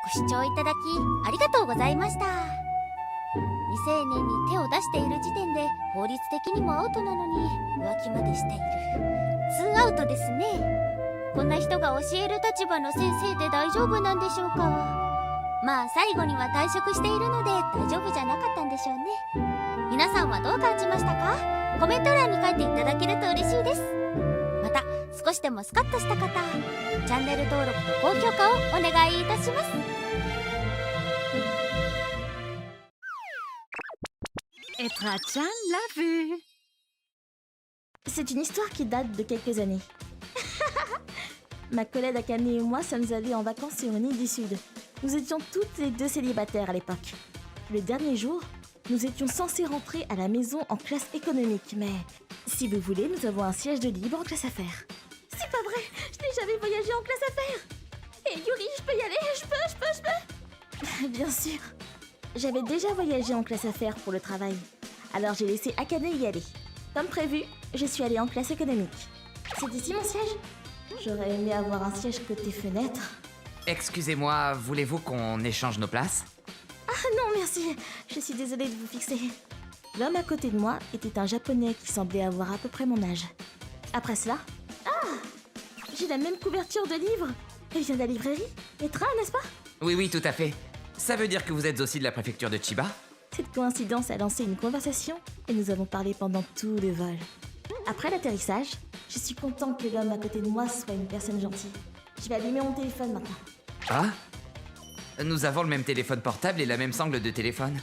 ご視聴いただきありがとうございました。未成年に手を出している時点で法律的にもアウトなのに浮気までしている。2アウトですね。こんな人が教える立場の先生で大丈夫なんでしょうか。まあ最後には退職しているので大丈夫じゃなかったんでしょうね。皆さんはどう感じましたか？コメント欄に書いていただけると嬉しいです。また少しでもスカッとした方、チャンネル登録と高評価をお願いいたします。Etra-chan l'a vu. C'est une histoire qui date de quelques années. Ma collègue Akane et moi sommes allés en vacances sur une île du Sud. Nous étions toutes les deux célibataires à l'époque. Le dernier jour, nous étions censés rentrer à la maison en classe économique, mais si vous voulez, nous avons un siège de libre en classe affaires. C'est pas vrai, je n'ai jamais voyagé en classe affaires. Et Yuri, je peux y aller? Je peux Bien sûr. J'avais déjà voyagé en classe affaires pour le travail, alors j'ai laissé Akane y aller. Comme prévu, je suis allée en classe économique. C'est ici mon siège? J'aurais aimé avoir un siège côté fenêtre. Excusez-moi, voulez-vous qu'on échange nos places? Ah non, merci. Je suis désolée de vous fixer. L'homme à côté de moi était un japonais qui semblait avoir à peu près mon âge. Après cela... Ah! J'ai la même couverture de livre. Elle vient de la librairie. Etra, n'est-ce pas? Oui, tout à fait. Ça veut dire que vous êtes aussi de la préfecture de Chiba? Cette coïncidence a lancé une conversation et nous avons parlé pendant tout le vol. Après l'atterrissage, je suis content que l'homme à côté de moi soit une personne gentille. Je vais allumer mon téléphone maintenant. Ah? Nous avons le même téléphone portable et la même sangle de téléphone.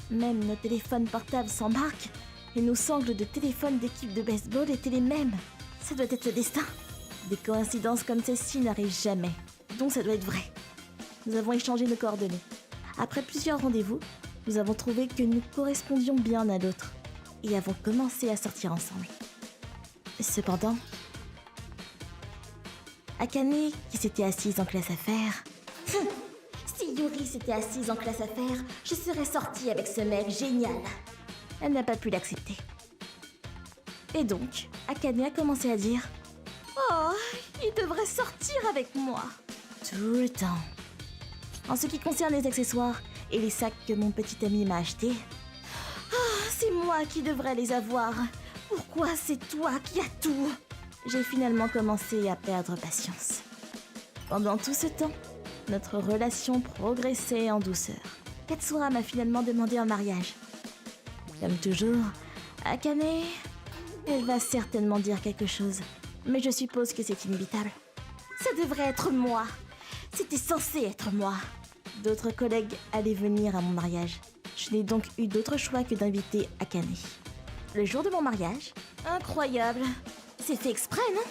Même nos téléphones portables s'embarquent et nos sangles de téléphone d'équipe de baseball étaient les mêmes. Ça doit être le destin. Des coïncidences comme celle-ci n'arrivent jamais, donc ça doit être vrai. Nous avons échangé nos coordonnées. Après plusieurs rendez-vous, nous avons trouvé que nous correspondions bien à l'autre et avons commencé à sortir ensemble. Cependant, Akane, qui s'était assise en classe affaires... Si Yuri s'était assise en classe affaires, je serais sortie avec ce mec génial. Elle n'a pas pu l'accepter. Et donc, Akane a commencé à dire « Oh, il devrait sortir avec moi !» Tout le temps. En ce qui concerne les accessoires et les sacs que mon petit ami m'a achetés, c'est moi qui devrais les avoir. Pourquoi c'est toi qui as tout? J'ai finalement commencé à perdre patience. Pendant tout ce temps, notre relation progressait en douceur. Katsura m'a finalement demandé en mariage. Comme toujours, Akane, elle va certainement dire quelque chose, mais je suppose que c'est inévitable. Ça devrait être moi. C'était censé être moi. D'autres collègues allaient venir à mon mariage. Je n'ai donc eu d'autre choix que d'inviter Akane. Le jour de mon mariage, incroyable. C'est fait exprès, non?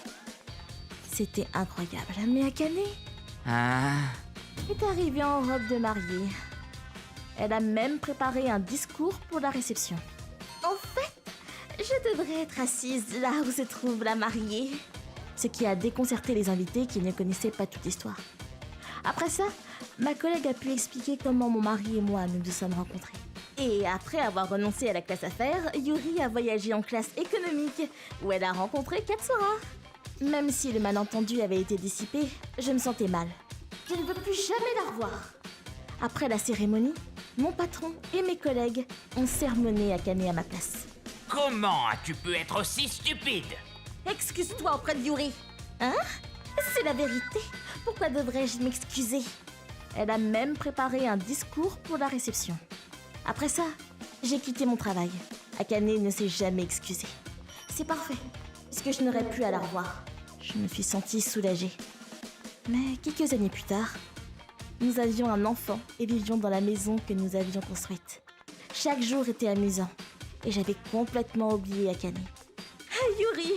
C'était incroyable, mais Akane Ah... est arrivée en robe de mariée. Elle a même préparé un discours pour la réception. En fait, je devrais être assise là où se trouve la mariée. Ce qui a déconcerté les invités qui ne connaissaient pas toute l'histoire. Après ça, ma collègue a pu expliquer comment mon mari et moi nous sommes rencontrés. Et après avoir renoncé à la classe affaires, Yuri a voyagé en classe économique, où elle a rencontré Katsura. Même si le malentendu avait été dissipé, je me sentais mal. Je ne veux plus jamais la revoir. Après la cérémonie, mon patron et mes collègues ont sermonné Akane à ma place. Comment as-tu pu être aussi stupide? Excuse-toi auprès de Yuri. Hein? C'est la vérité. Pourquoi devrais-je m'excuser? Elle a même préparé un discours pour la réception. Après ça, j'ai quitté mon travail. Akane ne s'est jamais excusée. C'est parfait, puisque je n'aurais plus à la revoir. Je me suis sentie soulagée. Mais quelques années plus tard, nous avions un enfant et vivions dans la maison que nous avions construite. Chaque jour était amusant, et j'avais complètement oublié Akane. Ah, Yuri,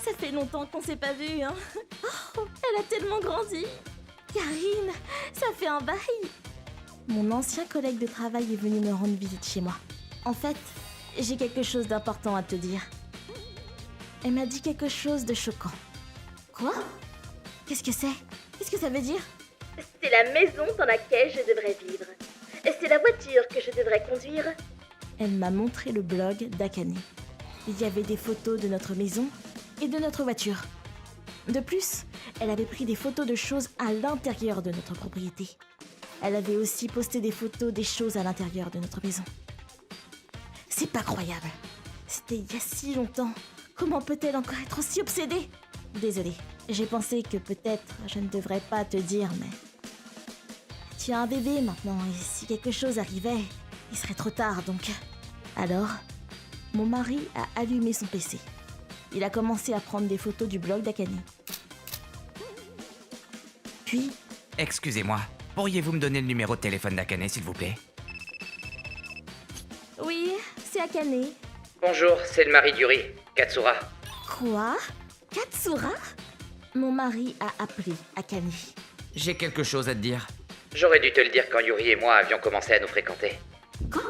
ça fait longtemps qu'on s'est pas vu, hein? Oh, elle a tellement grandi. Karine, ça fait un bail. Mon ancien collègue de travail est venu me rendre visite chez moi. En fait, j'ai quelque chose d'important à te dire. Elle m'a dit quelque chose de choquant. Quoi? Qu'est-ce que c'est? Qu'est-ce que ça veut dire? C'est la maison dans laquelle je devrais vivre. Et c'est la voiture que je devrais conduire. Elle m'a montré le blog d'Akane. Il y avait des photos de notre maison et de notre voiture. De plus, elle avait pris des photos de choses à l'intérieur de notre propriété. Elle avait aussi posté des photos des choses à l'intérieur de notre maison. C'est pas croyable. C'était il y a si longtemps. Comment peut-elle encore être aussi obsédée? Désolée, j'ai pensé que peut-être je ne devrais pas te dire, mais... Tu as un bébé maintenant, et si quelque chose arrivait, il serait trop tard, donc... Alors, mon mari a allumé son PC. Il a commencé à prendre des photos du blog d'Akane. Puis... Excusez-moi, pourriez-vous me donner le numéro de téléphone d'Akane, s'il vous plaît? Oui, c'est Akane. Bonjour, c'est le mari d'Yuri, Katsura. Quoi? Katsura? Mon mari a appelé Akane. J'ai quelque chose à te dire. J'aurais dû te le dire quand Yuri et moi avions commencé à nous fréquenter. Quoi?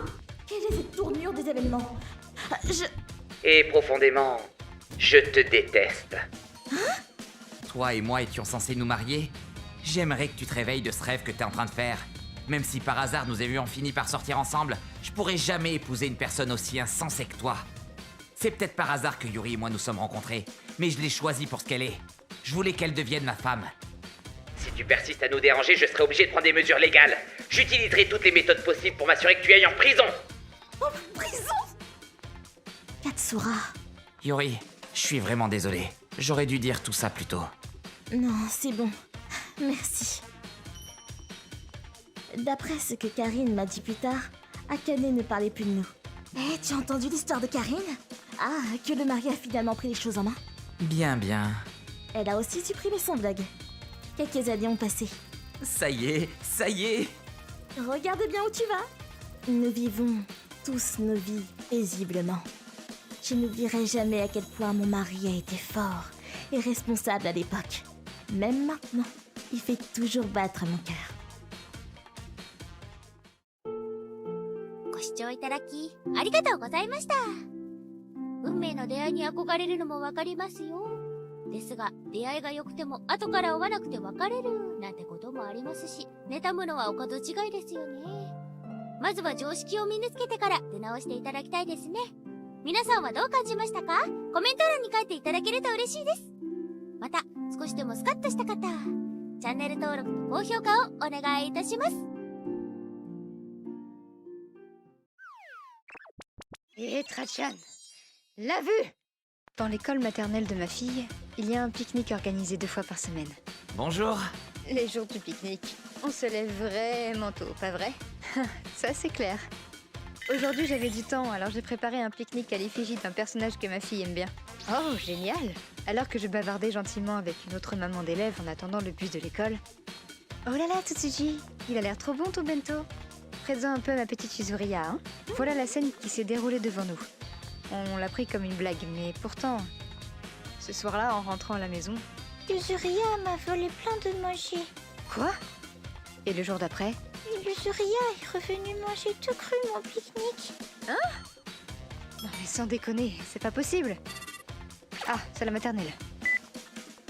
Quelle est cette tournure des événements? Et profondément, je te déteste. Toi et moi étions censés nous marier. J'aimerais que tu te réveilles de ce rêve que t'es en train de faire. Même si par hasard nous avions fini par sortir ensemble, je pourrais jamais épouser une personne aussi insensée que toi. C'est peut-être par hasard que Yuri et moi nous sommes rencontrés, mais je l'ai choisie pour ce qu'elle est. Je voulais qu'elle devienne ma femme. Si tu persistes à nous déranger, je serai obligé de prendre des mesures légales. J'utiliserai toutes les méthodes possibles pour m'assurer que tu ailles en prison. Oh, prison? Katsura. Yuri, je suis vraiment désolé. J'aurais dû dire tout ça plus tôt. Non, c'est bon. Merci. D'après ce que Karine m'a dit plus tard, Akane ne parlait plus de nous. Eh, tu as entendu l'histoire de Karine? Ah, que le mari a finalement pris les choses en main. Bien, bien. Elle a aussi supprimé son blog. Quelques années ont passé. Ça y est, ça y est. Regarde bien où tu vas. Nous vivons tous nos vies paisiblement. Je n'oublierai jamais à quel point mon mari a été fort et responsable à l'époque. Même maintenant, il fait toujours battre mon cœur. ご視聴いただきありがとうございました。運命の出会いに憧れるのもわかりますよ。ですが、出会いが良くても後から合わなくて別れるなんてこともありますし、妬むのはお門違いですよね。まずは常識を身につけてから出直していただきたいですね。皆さんはどう感じましたか？コメント欄に書いていただけると嬉しいです。また、少しでもスカッとした方、チャンネル登録と高評価をお願いいたします。 Et Trachan, la vue! Dans l'école maternelle de ma fille, il y a un pique-nique organisé 2 fois par semaine. Bonjour. Les jours du pique-nique, on se lève vraiment tôt, pas vrai? Ça, c'est clair. Aujourd'hui, j'avais du temps, alors j'ai préparé un pique-nique à l'effigie d'un personnage que ma fille aime bien. Oh, génial! Alors que je bavardais gentiment avec une autre maman d'élève en attendant le bus de l'école. Oh là là, Tsutsuji! Il a l'air trop bon, ton bento! Présent un peu à ma petite Yuzuriya, hein? Voilà la scène qui s'est déroulée devant nous. On l'a pris comme une blague, mais pourtant... Ce soir-là, en rentrant à la maison... Yuzuriya m'a volé plein de manger. Quoi? Et le jour d'après? Yuzuriya est revenu manger tout cru mon pique-nique. Non mais sans déconner, c'est pas possible. Ah, c'est la maternelle.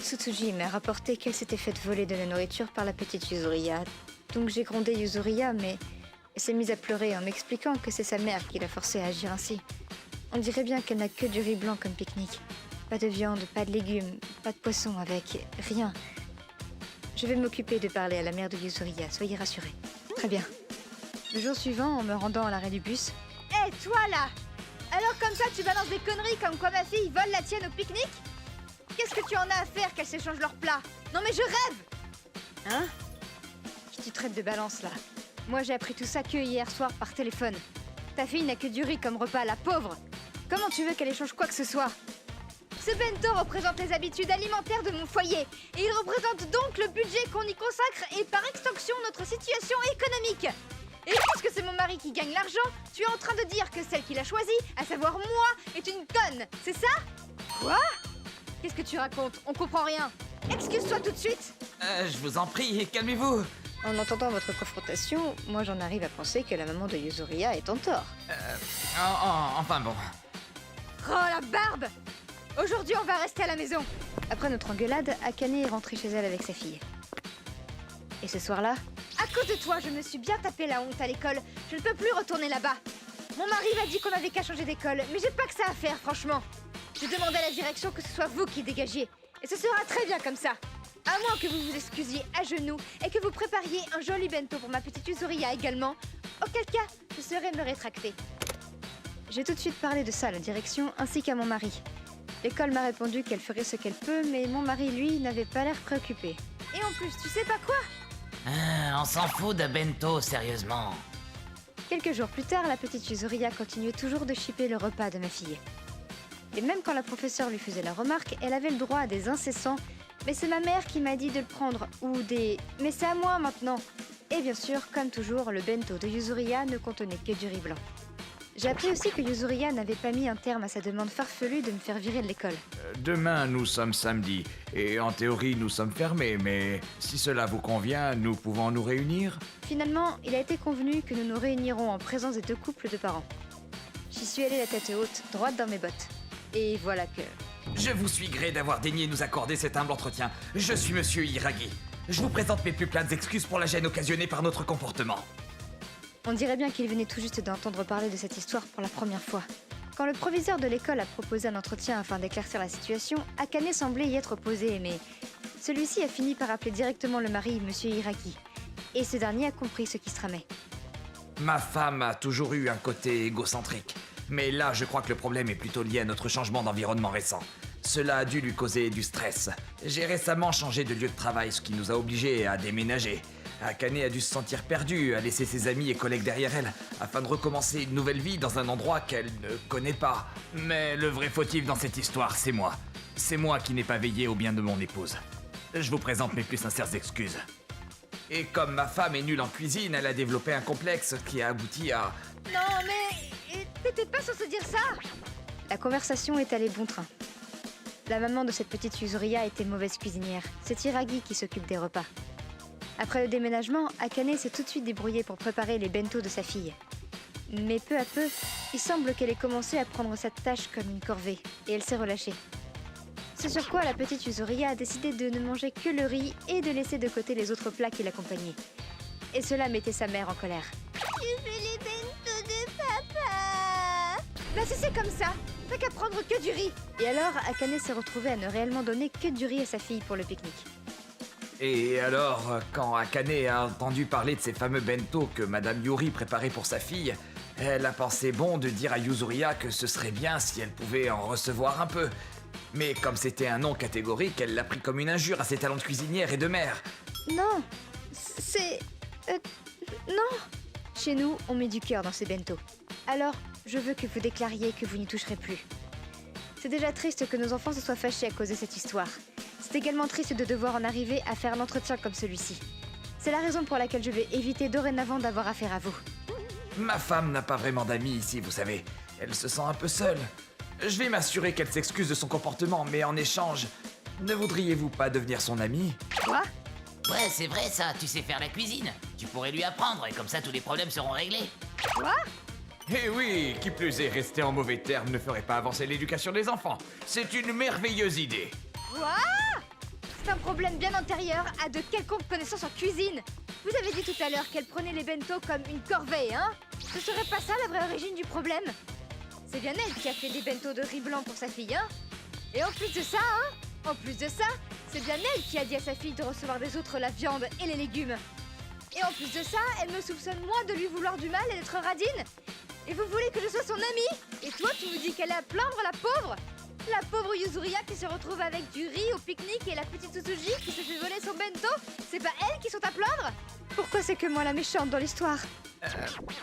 Tsutsuji m'a rapporté qu'elle s'était faite voler de la nourriture par la petite Yuzuriya. Donc j'ai grondé Yuzuriya, mais elle s'est mise à pleurer en m'expliquant que c'est sa mère qui l'a forcée à agir ainsi. On dirait bien qu'elle n'a que du riz blanc comme pique-nique. Pas de viande, pas de légumes, pas de poisson, avec rien. Je vais m'occuper de parler à la mère de Yuzuriya, soyez rassurés. Très bien. Le jour suivant, en me rendant à l'arrêt du bus... Hé, toi là! Alors comme ça, tu balances des conneries comme quoi ma fille vole la tienne au pique-nique? Qu'est-ce que tu en as à faire qu'elle s'échange leurs plats? Non mais je rêve! Hein? Je t'y traite de balance, là. Moi, j'ai appris tout ça que hier soir par téléphone. Ta fille n'a que du riz comme repas, la pauvre! Comment tu veux qu'elle échange quoi que ce soit? Ce bento représente les habitudes alimentaires de mon foyer, et il représente donc le budget qu'on y consacre et par extension notre situation économique. Et puisque c'est mon mari qui gagne l'argent, tu es en train de dire que celle qu'il a choisie, à savoir moi, est une conne, c'est ça? Quoi? Qu'est-ce que tu racontes? On comprend rien. Excuse-toi tout de suite. Je vous en prie, calmez-vous. En entendant votre confrontation, moi j'en arrive à penser que la maman de Yuzuriya est en tort. Enfin bon. Oh la barbe! Aujourd'hui on va rester à la maison. Après notre engueulade, Akane est rentrée chez elle avec sa fille. Et ce soir-là, À cause de toi, je me suis bien tapé la honte à l'école. Je ne peux plus retourner là-bas. Mon mari m'a dit qu'on avait qu'à changer d'école, mais j'ai pas que ça à faire, franchement. J'ai demandé à la direction que ce soit vous qui dégagiez. Et ce sera très bien comme ça. À moins que vous vous excusiez à genoux et que vous prépariez un joli bento pour ma petite Yuzuriya également. Auquel cas, je saurais me rétracter. j'ai tout de suite parlé de ça à la direction ainsi qu'à mon mari. L'école m'a répondu qu'elle ferait ce qu'elle peut, mais mon mari, lui, n'avait pas l'air préoccupé. Et en plus, tu sais pas quoi? On s'en fout de bento, sérieusement. Quelques jours plus tard, la petite Yuzuriya continuait toujours de chipper le repas de ma fille. Et même quand la professeure lui faisait la remarque, elle avait le droit à des incessants « Mais c'est ma mère qui m'a dit de le prendre » ou des « Mais c'est à moi maintenant ». Et bien sûr, comme toujours, le bento de Yuzuriya ne contenait que du riz blanc. J'ai appris aussi que Yuzuriya n'avait pas mis un terme à sa demande farfelue de me faire virer de l'école. Demain, nous sommes samedi, et en théorie, nous sommes fermés, mais si cela vous convient, nous pouvons nous réunir? Finalement, il a été convenu que nous nous réunirons en présence des deux couples de parents. J'y suis allée la tête haute, droite dans mes bottes. Et voilà que... Je vous suis gré d'avoir daigné nous accorder cet humble entretien. Je suis Monsieur Hiragi. Je vous présente mes plus plates excuses pour la gêne occasionnée par notre comportement. On dirait bien qu'il venait tout juste d'entendre parler de cette histoire pour la première fois. Quand le proviseur de l'école a proposé un entretien afin d'éclaircir la situation, Akane semblait y être opposé, mais celui-ci a fini par appeler directement le mari, Monsieur Hiragi. Et ce dernier a compris ce qui se tramait. Ma femme a toujours eu un côté égocentrique. Mais là, je crois que le problème est plutôt lié à notre changement d'environnement récent. Cela a dû lui causer du stress. J'ai récemment changé de lieu de travail, ce qui nous a obligés à déménager. Akane a dû se sentir perdue, à laisser ses amis et collègues derrière elle, afin de recommencer une nouvelle vie dans un endroit qu'elle ne connaît pas. Mais le vrai fautif dans cette histoire, c'est moi. C'est moi qui n'ai pas veillé au bien de mon épouse. Je vous présente mes plus sincères excuses. Et comme ma femme est nulle en cuisine, elle a développé un complexe qui a abouti à... Non mais... T'étais pas censé dire ça? La conversation est allée bon train. La maman de cette petite Yuzuriya était mauvaise cuisinière. C'est Hiragi qui s'occupe des repas. Après le déménagement, Akane s'est tout de suite débrouillée pour préparer les bento de sa fille. Mais peu à peu, il semble qu'elle ait commencé à prendre cette tâche comme une corvée, et elle s'est relâchée. Ce sur quoi la petite Yuzuriya a décidé de ne manger que le riz et de laisser de côté les autres plats qui l'accompagnaient. Et cela mettait sa mère en colère. Je veux les bento de papa. Bah si c'est comme ça, t'as qu'à prendre que du riz. Et alors, Akane s'est retrouvée à ne réellement donner que du riz à sa fille pour le pique-nique. Et alors, quand Akane a entendu parler de ces fameux bento que Madame Yuri préparait pour sa fille, elle a pensé bon de dire à Yuzuriya que ce serait bien si elle pouvait en recevoir un peu. Mais comme c'était un non catégorique, elle l'a pris comme une injure à ses talents de cuisinière et de mère. Non, c'est... non. Chez nous, on met du cœur dans ces bento. Alors, je veux que vous déclariez que vous n'y toucherez plus. C'est déjà triste que nos enfants se soient fâchés à cause de cette histoire. C'est également triste de devoir en arriver à faire un entretien comme celui-ci. C'est la raison pour laquelle je vais éviter dorénavant d'avoir affaire à vous. Ma femme n'a pas vraiment d'amis ici, vous savez. Elle se sent un peu seule. Je vais m'assurer qu'elle s'excuse de son comportement, mais en échange, ne voudriez-vous pas devenir son amie? Quoi? Ouais, c'est vrai ça, tu sais faire la cuisine. Tu pourrais lui apprendre et comme ça tous les problèmes seront réglés. Quoi? Eh oui, qui plus est, rester en mauvais termes ne ferait pas avancer l'éducation des enfants. C'est une merveilleuse idée. Quoi? C'est un problème bien antérieur à de quelconques connaissances en cuisine. Vous avez dit tout à l'heure qu'elle prenait les bento comme une corvée, hein? Ce serait pas ça la vraie origine du problème? C'est bien elle qui a fait des bento de riz blanc pour sa fille, hein? Et en plus de ça, c'est bien elle qui a dit à sa fille de recevoir des autres la viande et les légumes. Et en plus de ça, elle me soupçonne moi de lui vouloir du mal et d'être radine. Et vous voulez que je sois son amie? Et toi, tu me dis qu'elle est à plaindre, la pauvre? La pauvre Yuzuria qui se retrouve avec du riz au pique-nique et la petite Suzuji qui se fait voler son bento? C'est pas elles qui sont à plaindre? Pourquoi c'est que moi la méchante dans l'histoire?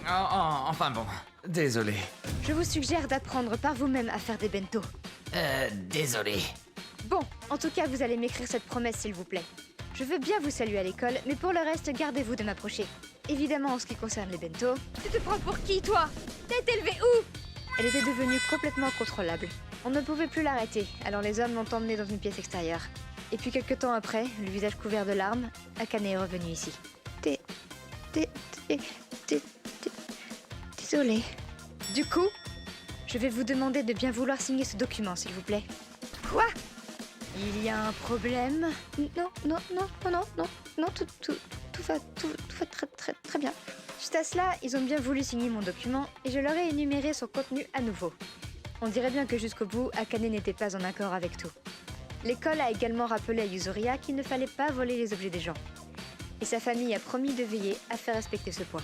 Enfin bon, désolé. Je vous suggère d'apprendre par vous-même à faire des bento. Désolé. Bon, en tout cas, vous allez m'écrire cette promesse, s'il vous plaît. Je veux bien vous saluer à l'école, mais pour le reste, gardez-vous de m'approcher. Évidemment, en ce qui concerne les bento... Tu te prends pour qui, toi? T'as été élevée où? Elle était devenue complètement incontrôlable. On ne pouvait plus l'arrêter, alors les hommes l'ont emmenée dans une pièce extérieure. Et puis quelque temps après, le visage couvert de larmes, Akane est revenue ici. Désolée. Du coup, je vais vous demander de bien vouloir signer ce document, s'il vous plaît. Quoi? Il y a un problème? Non, tout va très bien. Juste à cela, ils ont bien voulu signer mon document et je leur ai énuméré son contenu à nouveau. On dirait bien que jusqu'au bout, Akane n'était pas en accord avec tout. L'école a également rappelé à Yuzuria qu'il ne fallait pas voler les objets des gens. Et sa famille a promis de veiller à faire respecter ce point.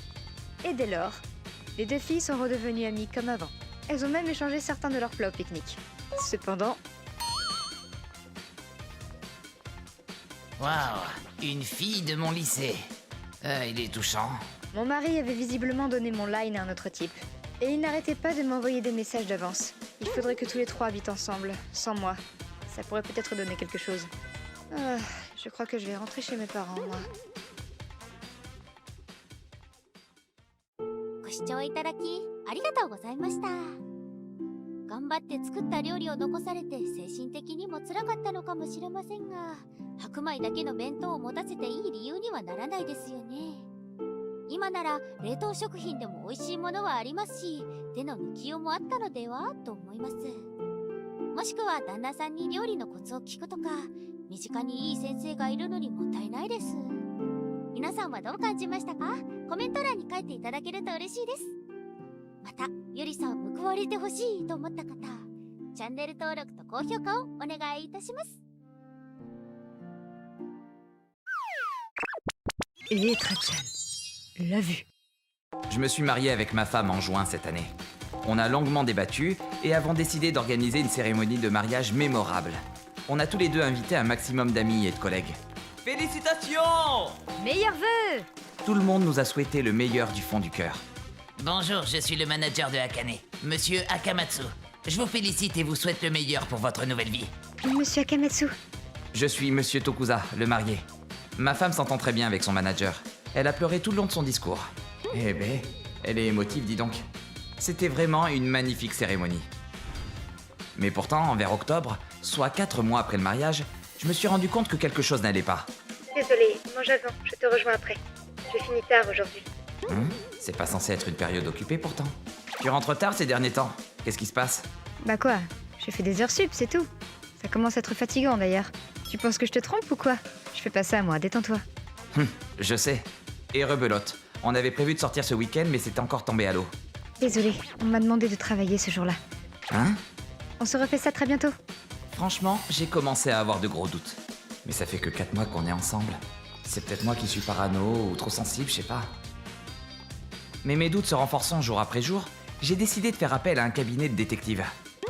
Et dès lors, les deux filles sont redevenues amies comme avant. Elles ont même échangé certains de leurs plats au pique-nique. Cependant... Waouh, une fille de mon lycée. Il est touchant. Mon mari avait visiblement donné mon line à un autre type. Et il n'arrêtait pas de m'envoyer des messages d'avance. Il faudrait que tous les trois habitent ensemble, sans moi. Ça pourrait peut-être donner quelque chose. Je crois que je vais rentrer chez mes parents, moi. ご視聴いただきありがとうございました。頑張って作った料理を残されて精神的にも辛かったのかもしれませんが、白米だけの弁当を持たせていい理由にはならないですよね。今なら冷凍食品でも美味しいものはありますし、手の抜きようもあったのではと思います。もしくは旦那さんに料理のコツを聞くとか、身近にいい先生がいるのにもったいないです。皆さんはどう感じましたか？コメント欄に書いていただけると嬉しいです。また、ゆりさん報われてほしいと思った方、チャンネル登録と高評価をお願いいたします。L'a vue. Je me suis marié avec ma femme en juin cette année. On a longuement débattu et avons décidé d'organiser une cérémonie de mariage mémorable. On a tous les deux invité un maximum d'amis et de collègues. Félicitations! Meilleurs vœux! Tout le monde nous a souhaité le meilleur du fond du cœur. Bonjour, je suis le manager de Akane, Monsieur Akamatsu. Je vous félicite et vous souhaite le meilleur pour votre nouvelle vie. Monsieur Akamatsu. Je suis Monsieur Tokusa, le marié. Ma femme s'entend très bien avec son manager. Elle a pleuré tout le long de son discours. Eh ben, elle est émotive, dis donc. C'était vraiment une magnifique cérémonie. Mais pourtant, vers octobre, soit 4 mois après le mariage, je me suis rendu compte que quelque chose n'allait pas. Désolée, mange avant, je te rejoins après. J'ai fini tard aujourd'hui. C'est pas censé être une période occupée pourtant. Tu rentres tard ces derniers temps. Qu'est-ce qui se passe? Bah quoi? J'ai fait des heures sup, c'est tout. Ça commence à être fatigant d'ailleurs. Tu penses que je te trompe ou quoi? Je fais pas ça moi, détends-toi. Je sais. Et rebelote. On avait prévu de sortir ce week-end, mais c'est encore tombé à l'eau. Désolée, on m'a demandé de travailler ce jour-là. Hein? On se refait ça très bientôt. Franchement, j'ai commencé à avoir de gros doutes. Mais ça fait que 4 mois qu'on est ensemble. C'est peut-être moi qui suis parano ou trop sensible, je sais pas. Mais mes doutes se renforçant jour après jour, j'ai décidé de faire appel à un cabinet de détective.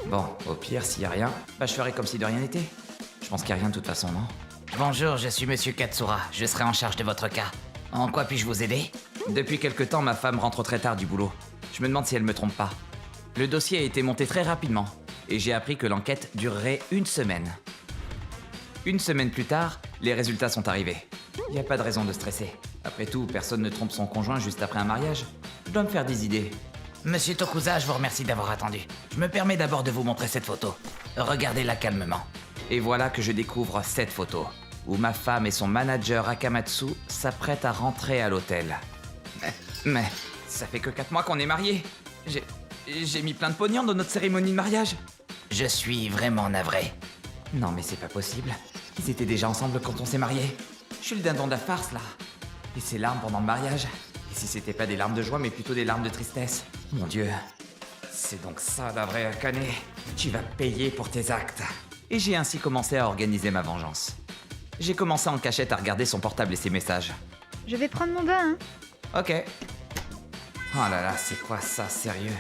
Bon, au pire, s'il y a rien, bah je ferai comme si de rien n'était. Je pense qu'il y a rien de toute façon, non? Bonjour, je suis Monsieur Katsura. Je serai en charge de votre cas. En quoi puis-je vous aider? Depuis quelque temps, ma femme rentre très tard du boulot. Je me demande si elle me trompe pas. Le dossier a été monté très rapidement, et j'ai appris que l'enquête durerait 1 semaine. 1 semaine plus tard, les résultats sont arrivés. Y a pas de raison de stresser. Après tout, personne ne trompe son conjoint juste après un mariage. Je dois me faire des idées. Monsieur Tokusa, je vous remercie d'avoir attendu. Je me permets d'abord de vous montrer cette photo. Regardez-la calmement. Et voilà que je découvre cette photo, où ma femme et son manager Akamatsu s'apprêtent à rentrer à l'hôtel. Mais ça fait que 4 mois qu'on est mariés. J'ai mis plein de pognon dans notre cérémonie de mariage. Je suis vraiment navré. Non mais c'est pas possible. Ils étaient déjà ensemble quand on s'est mariés. Je suis le dindon de la farce là. Et ces larmes pendant le mariage. Et si c'était pas des larmes de joie mais plutôt des larmes de tristesse. Mon Dieu. C'est donc ça la vraie Akane. Tu vas payer pour tes actes. Et j'ai ainsi commencé à organiser ma vengeance. J'ai commencé en cachette à regarder son portable et ses messages. Je vais prendre mon bain, hein. Ok. Oh là là, c'est quoi ça, sérieux?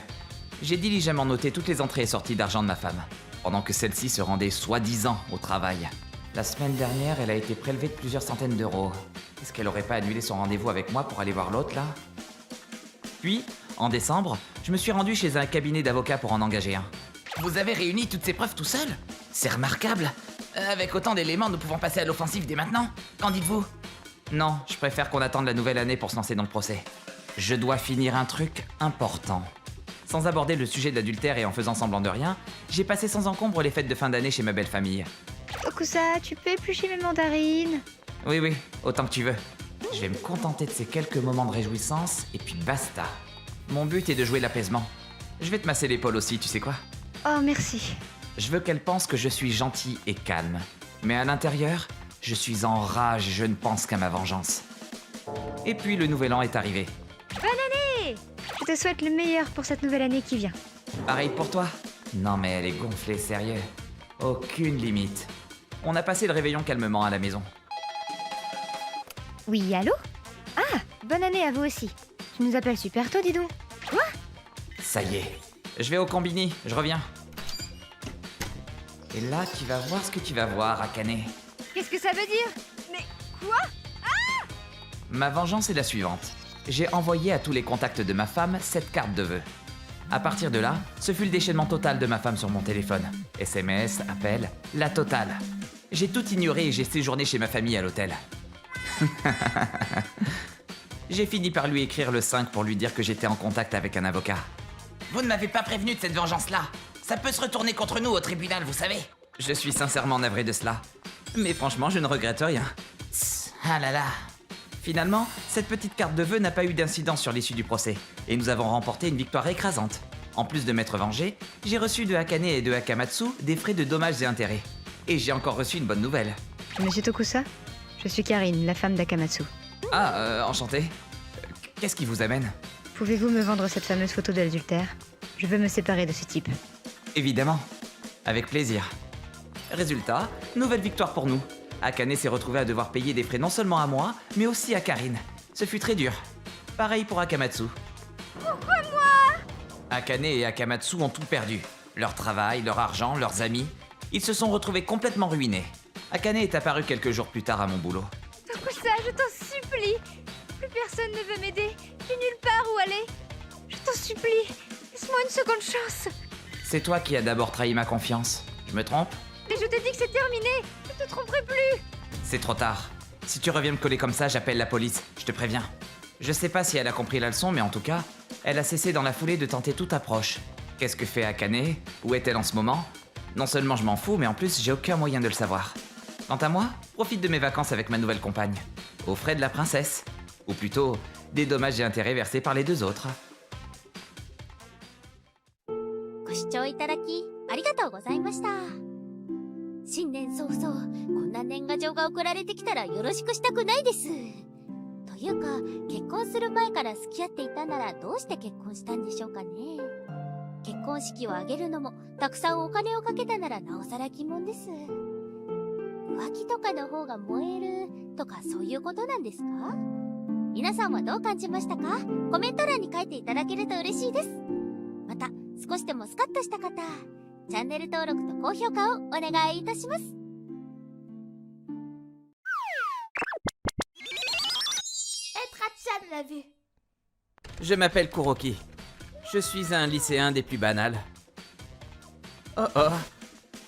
J'ai diligemment noté toutes les entrées et sorties d'argent de ma femme, pendant que celle-ci se rendait soi-disant au travail. La semaine dernière, elle a été prélevée de plusieurs centaines d'euros. Est-ce qu'elle aurait pas annulé son rendez-vous avec moi pour aller voir l'autre, là? Puis, en décembre, je me suis rendu chez un cabinet d'avocats pour en engager un. Vous avez réuni toutes ces preuves tout seul? C'est remarquable. Avec autant d'éléments, nous pouvons passer à l'offensive dès maintenant. Qu'en dites-vous? Non, je préfère qu'on attende la nouvelle année pour se lancer dans le procès. Je dois finir un truc important. Sans aborder le sujet de l'adultère et en faisant semblant de rien, j'ai passé sans encombre les fêtes de fin d'année chez ma belle famille. Tokusa, tu peux éplucher mes mandarines? Oui, autant que tu veux. Je vais me contenter de ces quelques moments de réjouissance et puis basta. Mon but est de jouer l'apaisement. Je vais te masser l'épaule aussi, tu sais quoi? Oh, merci. Je veux qu'elle pense que je suis gentil et calme. Mais à l'intérieur, je suis en rage et je ne pense qu'à ma vengeance. Et puis le nouvel an est arrivé. Je te souhaite le meilleur pour cette nouvelle année qui vient. Pareil pour toi? Non mais elle est gonflée, sérieux. Aucune limite. On a passé le réveillon calmement à la maison. Oui, allô? Ah, bonne année à vous aussi. Tu nous appelles super tôt, dis donc. Ça y est. Je vais au combini, je reviens. Et là, tu vas voir ce que tu vas voir, Akane. Qu'est-ce que ça veut dire? Mais quoi? Ma vengeance est la suivante. J'ai envoyé à tous les contacts de ma femme cette carte de vœux. À partir de là, ce fut le déchaînement total de ma femme sur mon téléphone. SMS, appel, la totale. J'ai tout ignoré et j'ai séjourné chez ma famille à l'hôtel. J'ai fini par lui écrire le 5 pour lui dire que j'étais en contact avec un avocat. Vous ne m'avez pas prévenu de cette vengeance-là. Ça peut se retourner contre nous au tribunal, vous savez. Je suis sincèrement navré de cela. Mais franchement, je ne regrette rien. Ah là là. Finalement, cette petite carte de vœux n'a pas eu d'incidence sur l'issue du procès, et nous avons remporté une victoire écrasante. En plus de m'être vengé, j'ai reçu de Akane et de Akamatsu des frais de dommages et intérêts. Et j'ai encore reçu une bonne nouvelle. Monsieur Tokusa, je suis Karine, la femme d'Akamatsu. Ah, enchanté. Qu'est-ce qui vous amène? Pouvez-vous me vendre cette fameuse photo de l'adultère? Je veux me séparer de ce type. Évidemment. Avec plaisir. Résultat, nouvelle victoire pour nous. Akane s'est retrouvé à devoir payer des frais non seulement à moi, mais aussi à Karine. Ce fut très dur. Pareil pour Akamatsu. Pourquoi moi? Akane et Akamatsu ont tout perdu. Leur travail, leur argent, leurs amis. Ils se sont retrouvés complètement ruinés. Akane est apparu quelques jours plus tard à mon boulot. Tokusa, je t'en supplie. Plus personne ne veut m'aider. J'ai nulle part où aller. Je t'en supplie. Laisse-moi une seconde chance. C'est toi qui as d'abord trahi ma confiance. Je me trompe? Mais je t'ai dit que c'est terminé. Je te tromperai plus. C'est trop tard. Si tu reviens me coller comme ça, j'appelle la police. Je te préviens. Je sais pas si elle a compris la leçon, mais en tout cas, elle a cessé dans la foulée de tenter toute approche. Qu'est-ce que fait Akane? Où est-elle en ce moment? Non seulement je m'en fous, mais en plus j'ai aucun moyen de le savoir. Quant à moi, profite de mes vacances avec ma nouvelle compagne. Aux frais de la princesse. Ou plutôt, des dommages et intérêts versés par les deux autres. ご視聴いただきありがとうございました。新年早々こんな年賀状が送られてきたらよろしくしたくないです。というか結婚する前から付き合っていたならどうして結婚したんでしょうかね。結婚式を挙げるのもたくさんお金をかけたならなおさら疑問です。浮気とかの方が燃えるとかそういうことなんですか？皆さんはどう感じましたか？コメント欄に書いていただけると嬉しいです。また少しでもスカッとした方、チャンネル登録と高評価をお願いいたします。Être Hachan l'a vu. Je m'appelle Kuroki. Je suis un lycéen des plus banals. Oh oh.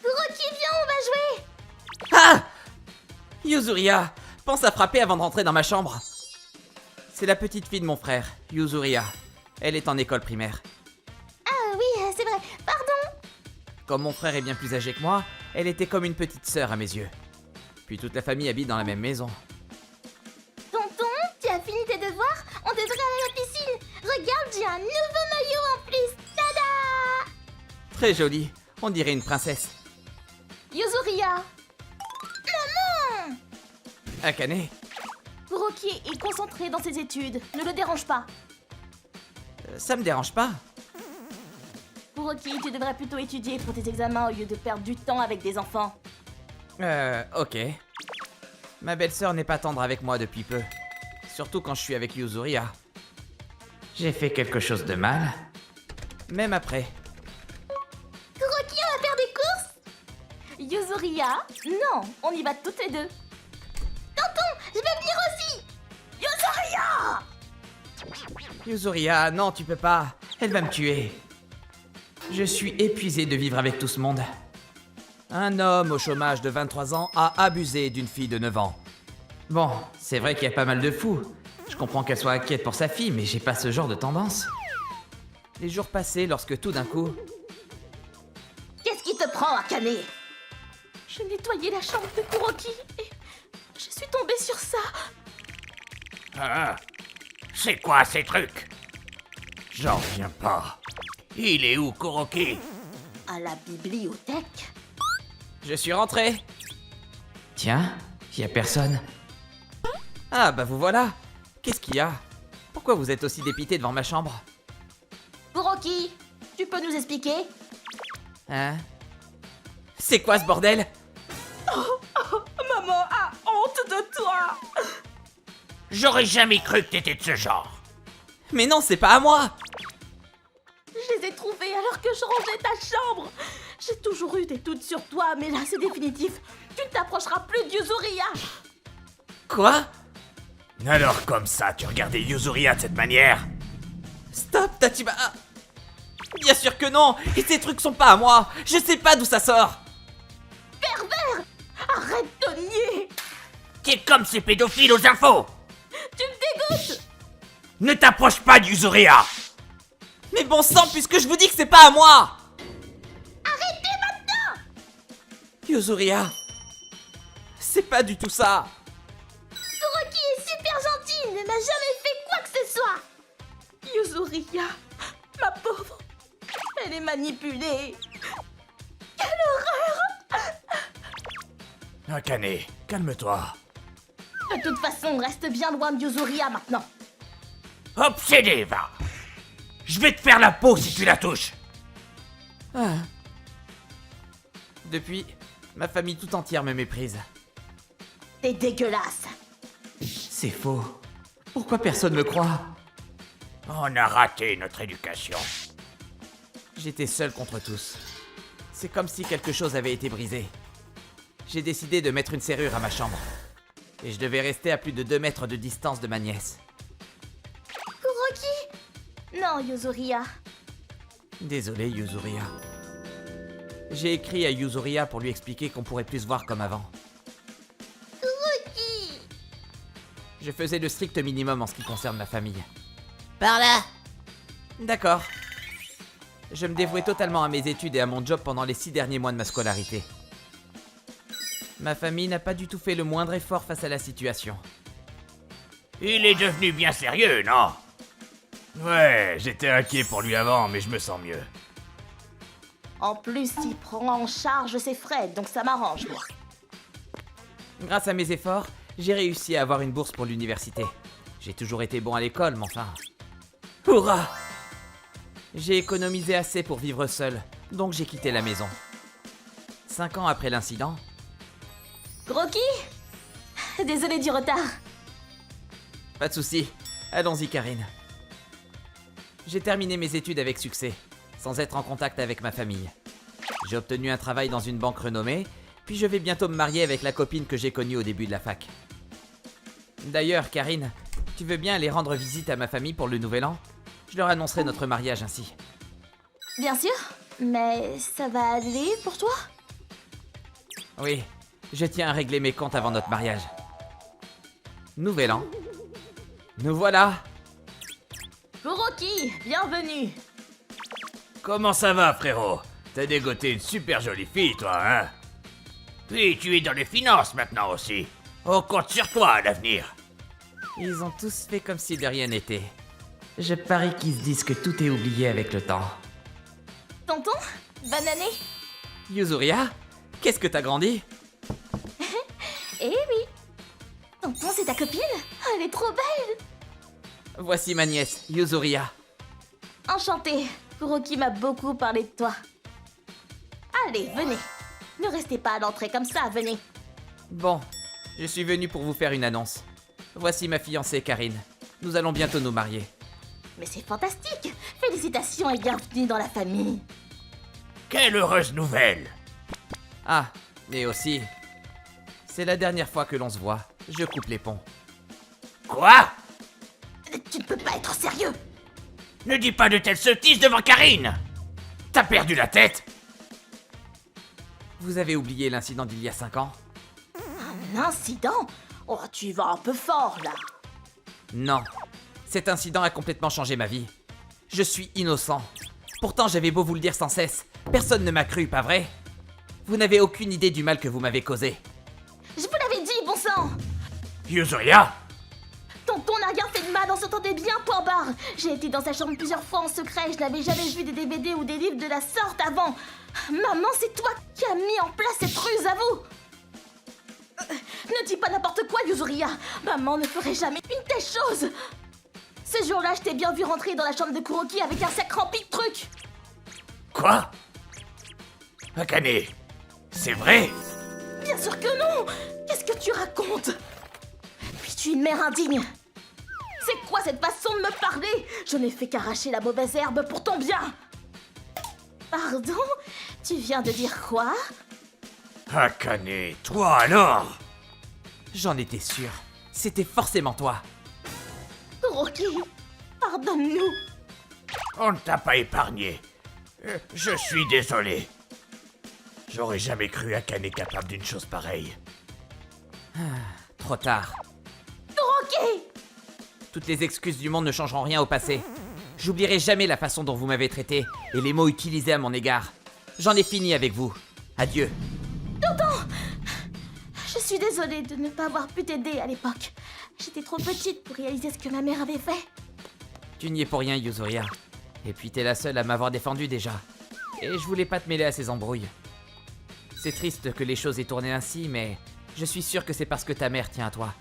Kuroki, viens, on va jouer. Ah! Yuzuria, pense à frapper avant de rentrer dans ma chambre. C'est la petite fille de mon frère, Yuzuria. Elle est en école primaire. Ah oui, c'est vrai. Pardon. Comme mon frère est bien plus âgé que moi, elle était comme une petite sœur à mes yeux. Puis toute la famille habite dans la même maison. Tonton, tu as fini tes devoirs? On devrait aller à la piscine. Regarde, j'ai un nouveau maillot en plus. Tada! Très jolie, on dirait une princesse. Yuzuria. Akane, Kuroki est concentré dans ses études. Ne le dérange pas. ça me dérange pas. Kuroki, tu devrais plutôt étudier pour tes examens au lieu de perdre du temps avec des enfants. Ok. Ma belle-sœur n'est pas tendre avec moi depuis peu. Surtout quand je suis avec Yuzuria. J'ai fait quelque chose de mal. Même après. Kuroki, on va faire des courses? Yuzuria? Non, on y va toutes les deux. Tonton, je vais venir aussi! Yuzuria! Yuzuria, non, tu peux pas. Elle va me tuer. Je suis épuisé de vivre avec tout ce monde. Un homme au chômage de 23 ans a abusé d'une fille de 9 ans. Bon, c'est vrai qu'il y a pas mal de fous. Je comprends qu'elle soit inquiète pour sa fille, mais j'ai pas ce genre de tendance. Les jours passaient lorsque tout d'un coup... Qu'est-ce qui te prend, Akane? Je nettoyais la chambre de Kuroki et je suis tombée sur ça. Ah, c'est quoi ces trucs? J'en reviens pas. Il est où, Kuroki? À la bibliothèque? Je suis rentré. Tiens, y a personne. Ah bah vous voilà. Qu'est-ce qu'il y a? Pourquoi vous êtes aussi dépité devant ma chambre? Kuroki, tu peux nous expliquer? Hein? C'est quoi ce bordel? Maman a honte de toi! J'aurais jamais cru que t'étais de ce genre. Mais non, c'est pas à moi! Je les ai trouvés alors que je rangeais ta chambre. J'ai toujours eu des doutes sur toi, mais là c'est définitif. Tu ne t'approcheras plus d'Yuzuria. Quoi? Alors comme ça, tu regardais Yuzuria de cette manière? Stop, Tachibana! Ah. Bien sûr que non! Et ces trucs sont pas à moi! Je sais pas d'où ça sort! Pervers! Arrête de nier! T'es comme ces pédophiles aux infos! Tu me dégoûtes! Ne t'approche pas d'Yuzuria! Mais bon sang, puisque je vous dis que c'est pas à moi! Arrêtez maintenant! Yuzuria! C'est pas du tout ça! Kuroki est super gentil, ne m'a jamais fait quoi que ce soit! Yuzuria, ma pauvre, elle est manipulée. Quelle horreur! Akane, calme-toi. De toute façon, reste bien loin de Yuzuria maintenant. Obsédé, va! Je vais te faire la peau si tu la touches! Ah. Depuis, ma famille tout entière me méprise. T'es dégueulasse. C'est faux. Pourquoi personne me croit? On a raté notre éducation. J'étais seul contre tous. C'est comme si quelque chose avait été brisé. J'ai décidé de mettre une serrure à ma chambre. Et je devais rester à plus de 2 mètres de distance de ma nièce. Kuroki? Non, Yuzuria. Désolé, Yuzuria. J'ai écrit à Yuzuria pour lui expliquer qu'on pourrait plus se voir comme avant. Kuroki! Je faisais le strict minimum en ce qui concerne ma famille. Par là. D'accord. Je me dévouais totalement à mes études et à mon job pendant les 6 derniers mois de ma scolarité. Ma famille n'a pas du tout fait le moindre effort face à la situation. Il est devenu bien sérieux, non? Ouais, j'étais inquiet pour lui avant, mais je me sens mieux. En plus, il prend en charge ses frais, donc ça m'arrange, moi. Grâce à mes efforts, j'ai réussi à avoir une bourse pour l'université. J'ai toujours été bon à l'école, mais enfin... Hurrah! J'ai économisé assez pour vivre seul, donc j'ai quitté la maison. 5 ans après l'incident... Kuroki? Désolé du retard. Pas de soucis, allons-y Karine. J'ai terminé mes études avec succès, sans être en contact avec ma famille. J'ai obtenu un travail dans une banque renommée, puis je vais bientôt me marier avec la copine que j'ai connue au début de la fac. D'ailleurs, Karine, tu veux bien aller rendre visite à ma famille pour le nouvel an? Je leur annoncerai notre mariage ainsi. Bien sûr, mais ça va aller pour toi? Oui, je tiens à régler mes comptes avant notre mariage. Nouvel an. Nous voilà. Kuroki, bienvenue. Comment ça va, frérot? T'as dégoté une super jolie fille, toi, hein? Puis tu es dans les finances maintenant aussi. On compte sur toi à l'avenir. Ils ont tous fait comme si de rien n'était. Je parie qu'ils se disent que tout est oublié avec le temps. Tonton, bonne année. Yuzuria, qu'est-ce que t'as grandi? Eh oui. Tonton, c'est ta copine? Elle est trop belle. Voici ma nièce, Yuzuria. Enchantée. Kuroki m'a beaucoup parlé de toi. Allez, venez. Ne restez pas à l'entrée comme ça, venez. Bon, je suis venu pour vous faire une annonce. Voici ma fiancée Karine. Nous allons bientôt nous marier. Mais c'est fantastique. Félicitations et bienvenue dans la famille. Quelle heureuse nouvelle! Ah, et aussi, c'est la dernière fois que l'on se voit. Je coupe les ponts. Quoi? Tu ne peux pas être sérieux. Ne dis pas de telles sottises devant Karine! T'as perdu la tête? Vous avez oublié l'incident d'il y a 5 ans? Un incident? Oh, tu vas un peu fort, là. Non. Cet incident a complètement changé ma vie. Je suis innocent. Pourtant, j'avais beau vous le dire sans cesse. Personne ne m'a cru, pas vrai? Vous n'avez aucune idée du mal que vous m'avez causé. Je vous l'avais dit, bon sang. Yuzuria? Tonton n'a rien fait de mal, on s'entendait bien, point barre. J'ai été dans sa chambre plusieurs fois en secret, je n'avais jamais vu des DVD ou des livres de la sorte avant. Maman, c'est toi qui as mis en place cette ruse, à vous. Ne dis pas n'importe quoi, Yuzuria. Maman ne ferait jamais une telle chose. Ce jour-là, je t'ai bien vu rentrer dans la chambre de Kuroki avec un sac rempli de trucs. Quoi? Akane, c'est vrai? Bien sûr que non. Qu'est-ce que tu racontes? Puis tu es une mère indigne. C'est quoi cette façon de me parler? Je n'ai fait qu'arracher la mauvaise herbe pour ton bien. Pardon? Tu viens de dire quoi? Akane, toi alors? J'en étais sûr. C'était forcément toi. Kuroki, pardonne-nous. On ne t'a pas épargné. Je suis désolé. J'aurais jamais cru Akane capable d'une chose pareille. Trop tard. Kuroki! Toutes les excuses du monde ne changeront rien au passé. J'oublierai jamais la façon dont vous m'avez traité et les mots utilisés à mon égard. J'en ai fini avec vous. Adieu. Je suis désolée de ne pas avoir pu t'aider à l'époque. J'étais trop petite pour réaliser ce que ma mère avait fait. Tu n'y es pour rien, Yuzuria. Et puis t'es la seule à m'avoir défendu déjà. Et je voulais pas te mêler à ces embrouilles. C'est triste que les choses aient tourné ainsi, mais je suis sûr que c'est parce que ta mère tient à toi.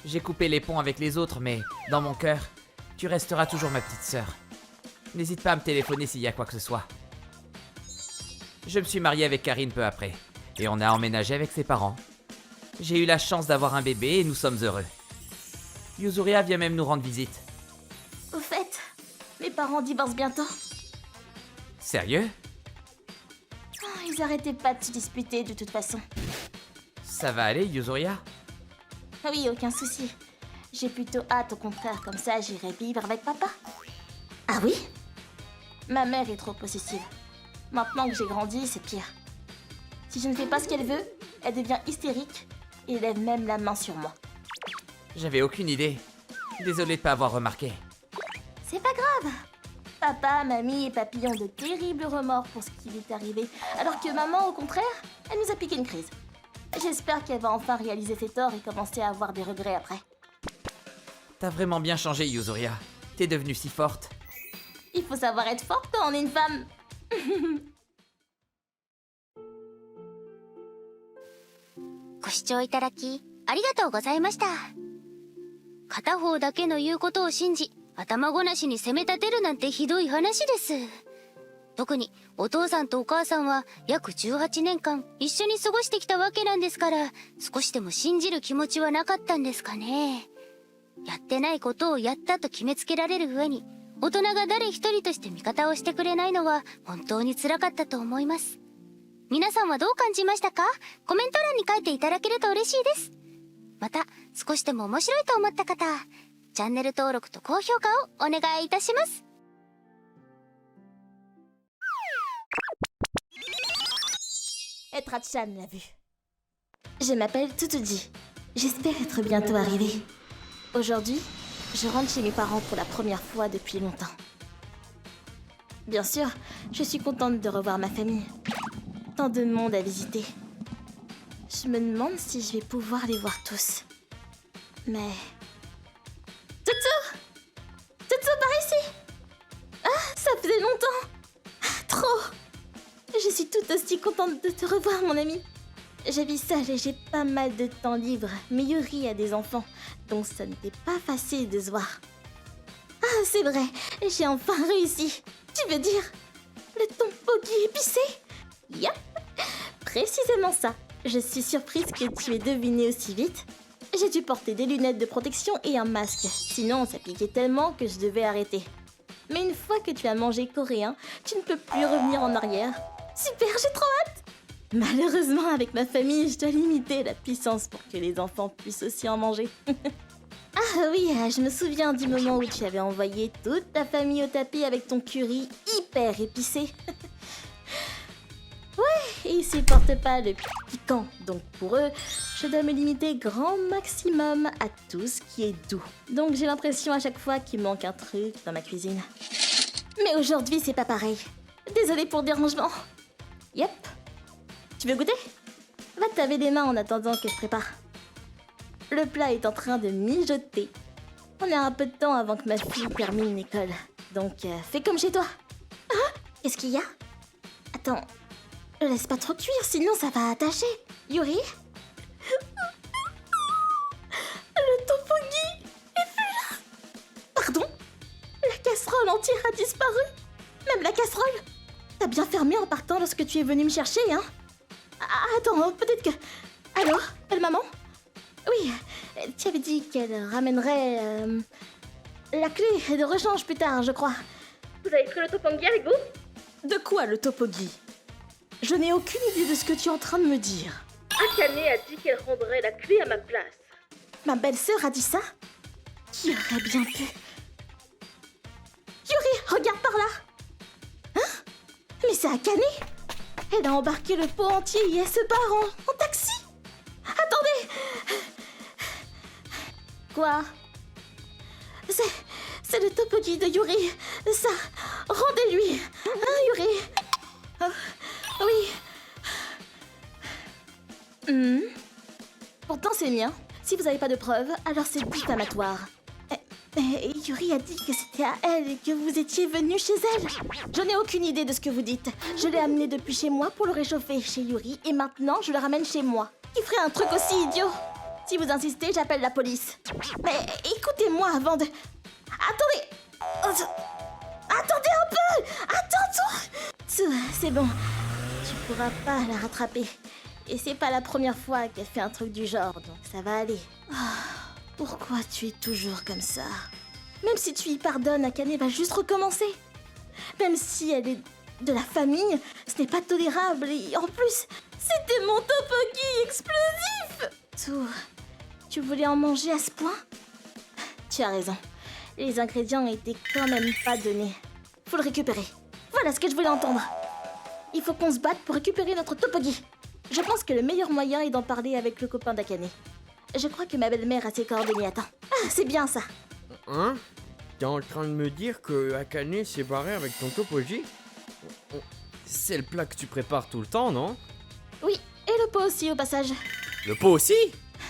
J'ai coupé les ponts avec les autres, mais dans mon cœur, tu resteras toujours ma petite sœur. N'hésite pas à me téléphoner s'il y a quoi que ce soit. Je me suis marié avec Karine peu après, et on a emménagé avec ses parents. J'ai eu la chance d'avoir un bébé et nous sommes heureux. Yuzuria vient même nous rendre visite. Au fait, mes parents divorcent bientôt. Sérieux? Oh, ils arrêtaient pas de se disputer de toute façon. Ça va aller, Yuzuria? Ah oui, aucun souci. J'ai plutôt hâte, au contraire, comme ça j'irai vivre avec papa. Ah oui? Ma mère est trop possessive. Maintenant que j'ai grandi, c'est pire. Si je ne fais pas ce qu'elle veut, elle devient hystérique et lève même la main sur moi. J'avais aucune idée. Désolé de pas avoir remarqué. C'est pas grave. Papa, mamie et papy ont de terribles remords pour ce qui lui est arrivé, alors que maman, au contraire, elle nous a piqué une crise. J'espère qu'elle va enfin réaliser ses torts et commencer à avoir des regrets après. T'as vraiment bien changé, Yuzuria. T'es devenue si forte. Il faut savoir être forte quand on est une femme. ご視聴いただきありがとうございました。片方だけの言うことを信じ、頭ごなしに責め立てるなんてひどい話です。特にお父さんとお母さんは約18年間一緒に過ごしてきたわけなんですから、少しでも信じる気持ちはなかったんですかね。やってないことをやったと決めつけられる上に、大人が誰一人として味方をしてくれないのは本当に辛かったと思います。皆さんはどう感じましたか？コメント欄に書いていただけると嬉しいです。また少しでも面白いと思った方、チャンネル登録と高評価をお願いいたします。Être-chan l'a vu. Je m'appelle Tutuji. J'espère être bientôt arrivée. Aujourd'hui, je rentre chez mes parents pour la première fois depuis longtemps. Bien sûr, je suis contente de revoir ma famille. Tant de monde à visiter. Je me demande si je vais pouvoir les voir tous. Mais... Tutu! Tutu, par ici! Ah, ça faisait longtemps! Trop! Je suis tout aussi contente de te revoir, mon ami. Je vis seule et j'ai pas mal de temps libre, mais Yuri a des enfants, donc ça n'était pas facile de se voir. Ah, c'est vrai, j'ai enfin réussi. Tu veux dire le tteokbokki épicé? Yep, précisément ça. Je suis surprise que tu aies deviné aussi vite. J'ai dû porter des lunettes de protection et un masque, sinon ça piquait tellement que je devais arrêter. Mais une fois que tu as mangé coréen, tu ne peux plus revenir en arrière. Super, j'ai trop hâte! Malheureusement, avec ma famille, je dois limiter la puissance pour que les enfants puissent aussi en manger. Ah oui, je me souviens du moment où tu avais envoyé toute ta famille au tapis avec ton curry hyper épicé. Ouais, ils supportent pas le piquant, donc pour eux, je dois me limiter grand maximum à tout ce qui est doux. Donc j'ai l'impression à chaque fois qu'il manque un truc dans ma cuisine. Mais aujourd'hui, c'est pas pareil. Désolée pour le dérangement. Yep. Tu veux goûter? Va te laver les mains en attendant que je prépare. Le plat est en train de mijoter. On a un peu de temps avant que ma fille termine l'école. Donc, fais comme chez toi. Ah, qu'est-ce qu'il y a? Attends, laisse pas trop cuire, sinon ça va attacher. Yuri? Le tteokbokki est plus là. Pardon? La casserole entière a disparu. Même la casserole. T'as bien fermé en partant lorsque tu es venu me chercher, hein? Ah, attends, peut-être que... Allô? Belle maman? Oui, tu avais dit qu'elle ramènerait... la clé de rechange plus tard, je crois. Vous avez pris le tteokbokki avec vous? De quoi, le tteokbokki? Je n'ai aucune idée de ce que tu es en train de me dire. Akane a dit qu'elle rendrait la clé à ma place. Ma belle-sœur a dit ça? Qui aurait bien pu? Yuri, regarde par là! Hein? Mais c'est Akane! Elle a embarqué le pot entier et elle se barre en taxi! Attendez! Quoi? C'est le tteokbokki de Yuri! Ça! Rendez-lui! Hein, Yuri? Oh, oui. Pourtant c'est mien. Si vous n'avez pas de preuves, alors c'est diffamatoire. Yuri a dit que c'était à elle et que vous étiez venu chez elle. Je n'ai aucune idée de ce que vous dites. Je l'ai amené depuis chez moi pour le réchauffer chez Yuri et maintenant je le ramène chez moi. Qui ferait un truc aussi idiot? Si vous insistez, j'appelle la police. Mais écoutez-moi avant de... Attendez! Attendez un peu! Attends! C'est bon. Tu pourras pas la rattraper. Et c'est pas la première fois qu'elle fait un truc du genre, donc ça va aller. Pourquoi tu es toujours comme ça? Même si tu y pardonnes, Akane va juste recommencer. Même si elle est de la famille, ce n'est pas tolérable et en plus, c'était mon tteokbokki explosif! Tu voulais en manger à ce point? Tu as raison. Les ingrédients étaient quand même pas donnés. Faut le récupérer. Voilà ce que je voulais entendre. Il faut qu'on se batte pour récupérer notre tteokbokki. Je pense que le meilleur moyen est d'en parler avec le copain d'Akane. Je crois que ma belle-mère a ses coordonnées. Attends. Ah, c'est bien ça. Hein? T'es en train de me dire que Akane s'est barré avec ton tteokbokki? C'est le plat que tu prépares tout le temps, non? Oui, et le pot aussi au passage. Le pot aussi?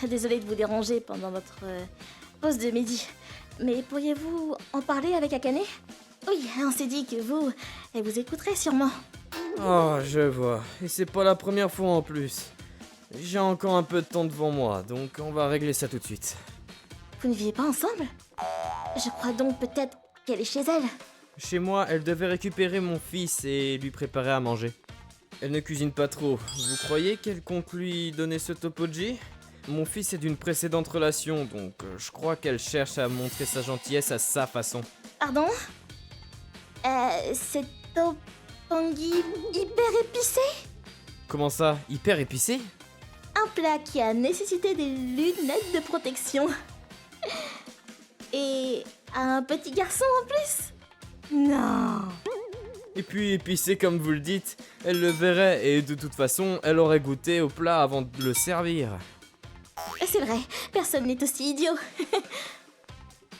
Désolée de vous déranger pendant votre pause de midi. Mais pourriez-vous en parler avec Akane? Oui, on s'est dit que elle vous écouterait sûrement. Oh, je vois. Et c'est pas la première fois en plus. J'ai encore un peu de temps devant moi, donc on va régler ça tout de suite. Vous ne vivez pas ensemble? Je crois donc peut-être qu'elle est chez elle. Chez moi, elle devait récupérer mon fils et lui préparer à manger. Elle ne cuisine pas trop. Vous croyez qu'elle compte lui donner ce tteokbokki? Mon fils est d'une précédente relation, donc je crois qu'elle cherche à montrer sa gentillesse à sa façon. Pardon? C'est tteokbokki hyper épicé? Comment ça? Hyper épicé? Un plat qui a nécessité des lunettes de protection. Et un petit garçon en plus? Non. Et puis épicé comme vous le dites, elle le verrait et de toute façon, elle aurait goûté au plat avant de le servir. C'est vrai, personne n'est aussi idiot.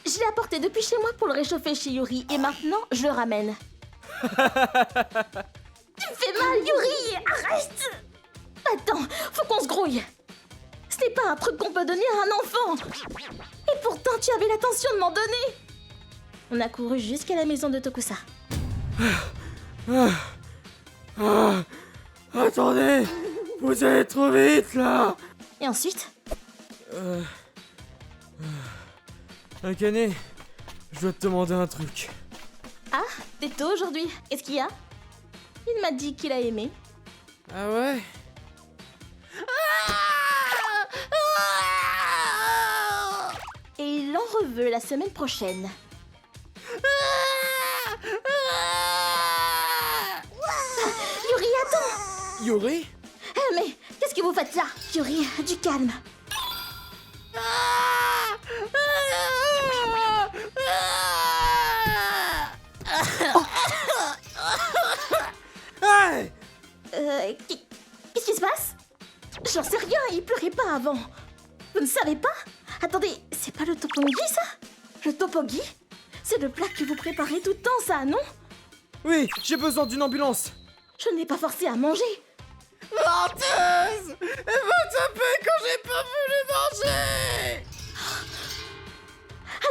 Je l'ai apporté depuis chez moi pour le réchauffer chez Yuri et maintenant je le ramène. Tu me fais mal, Yuri! Arrête! Attends, faut qu'on se grouille. Ce n'est pas un truc qu'on peut donner à un enfant. Et pourtant, tu avais l'intention de m'en donner. On a couru jusqu'à la maison de Tokusa. Attendez, vous allez trop vite là. Et ensuite? Akane, je dois te demander un truc. Ah, t'es tôt aujourd'hui. Qu'est-ce qu'il y a? Il m'a dit qu'il a aimé. Ah ouais? Et il en reveut la semaine prochaine. Yuri, attends! Yuri? Mais qu'est-ce que vous faites là? Yuri, du calme. Hey! Qu'est-ce qui se passe? J'en sais rien, il pleurait pas avant. Vous ne savez pas? Attendez, c'est pas le tteokbokki ça? Le tteokbokki? C'est le plat que vous préparez tout le temps ça, non? Oui, j'ai besoin d'une ambulance. Je ne l'ai pas forcé à manger. Menteuse! Elle m'a tapé quand j'ai pas voulu manger!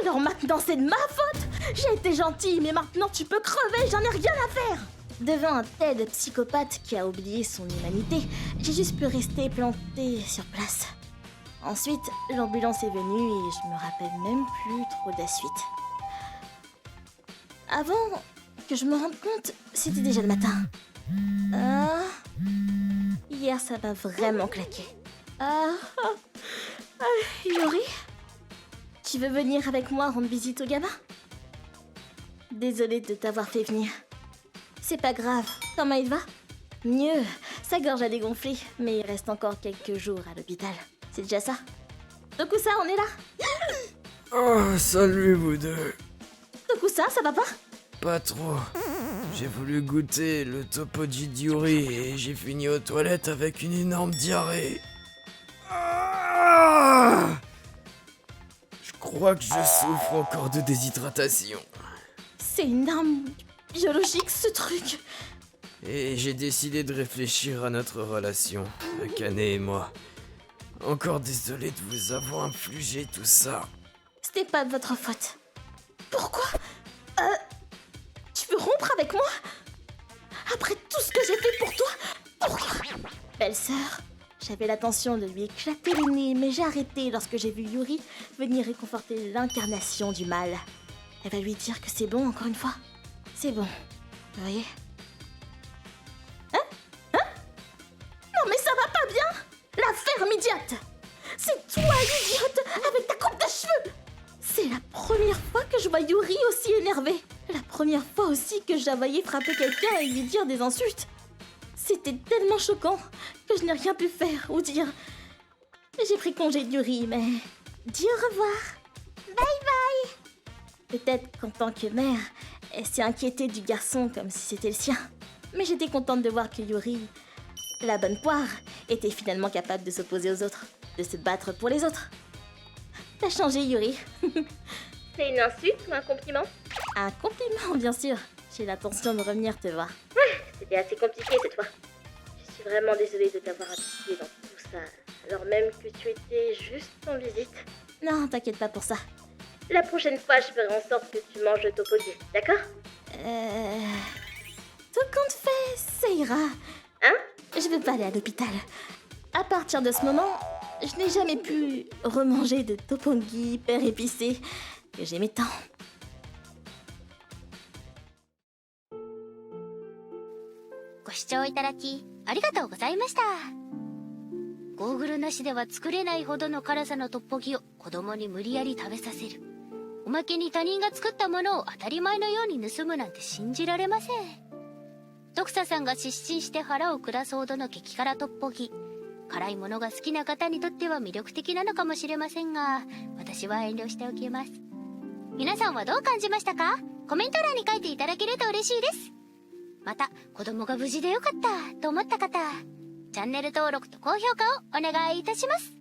Alors maintenant c'est de ma faute. J'ai été gentille, mais maintenant tu peux crever, j'en ai rien à faire. Devant un tel psychopathe qui a oublié son humanité, j'ai juste pu rester plantée sur place. Ensuite, l'ambulance est venue et je me rappelle même plus trop de la suite. Avant que je me rende compte, c'était déjà le matin. Hier, ça m'a vraiment claqué. Yuri, tu veux venir avec moi rendre visite au gamin? Désolée de t'avoir fait venir. C'est pas grave, comment il va? Mieux, sa gorge a dégonflé, mais il reste encore quelques jours à l'hôpital. C'est déjà ça. Tokusa, on est là? Oh, salut vous deux. Tokusa, ça va pas? Pas trop. J'ai voulu goûter le tteokbokki d'Yuri et j'ai fini aux toilettes avec une énorme diarrhée. Je crois que je souffre encore de déshydratation. C'est une arme biologique, ce truc. Et j'ai décidé de réfléchir à notre relation, Akane et moi. Encore désolé de vous avoir infligé tout ça. C'était pas de votre faute. Pourquoi? Tu veux rompre avec moi? Après tout ce que j'ai fait pour toi? Pourquoi? Belle sœur, j'avais l'intention de lui éclater le nez, mais j'ai arrêté lorsque j'ai vu Yuri venir réconforter l'incarnation du mal. Elle va lui dire que c'est bon encore une fois. C'est bon, vous voyez? Non mais ça va pas bien! La ferme idiote! C'est toi l'idiote avec ta coupe de cheveux! C'est la première fois que je vois Yuri aussi énervé. La première fois aussi que je la voyais frapper quelqu'un et lui dire des insultes. C'était tellement choquant que je n'ai rien pu faire ou dire. J'ai pris congé de Yuri, mais... Dis au revoir. Bye bye. Peut-être qu'en tant que mère, elle s'est inquiétée du garçon comme si c'était le sien. Mais j'étais contente de voir que Yuri, la bonne poire, était finalement capable de s'opposer aux autres, de se battre pour les autres. T'as changé, Yuri. C'est une insulte ou un compliment? Un compliment, bien sûr. J'ai l'intention de revenir te voir. C'était assez compliqué cette fois. Je suis vraiment désolée de t'avoir impliquée dans tout ça, alors même que tu étais juste en visite. Non, t'inquiète pas pour ça. La prochaine fois, je ferai en sorte que tu manges le tteokbokki, d'accord? Tout compte fait, ça ira. Hein? Je veux pas aller à l'hôpital. À partir de ce moment, je n'ai jamais pu remanger de tteokbokki hyper épicé que j'aimais tant. ご視聴いただきありがとうございました。ゴーグルなしでは作れないほどの辛さのトッポギを子供に無理やり食べさせる。おまけに他人が作ったものを当たり前のように盗むなんて信じられません。徳佐さんが失神して腹を下すほどの激辛トッポギ。辛いものが好きな方にとっては魅力的なのかもしれませんが、私は遠慮しておきます。皆さんはどう感じましたか？コメント欄に書いていただけると嬉しいです。また、子供が無事でよかったと思った方、チャンネル登録と高評価をお願いいたします。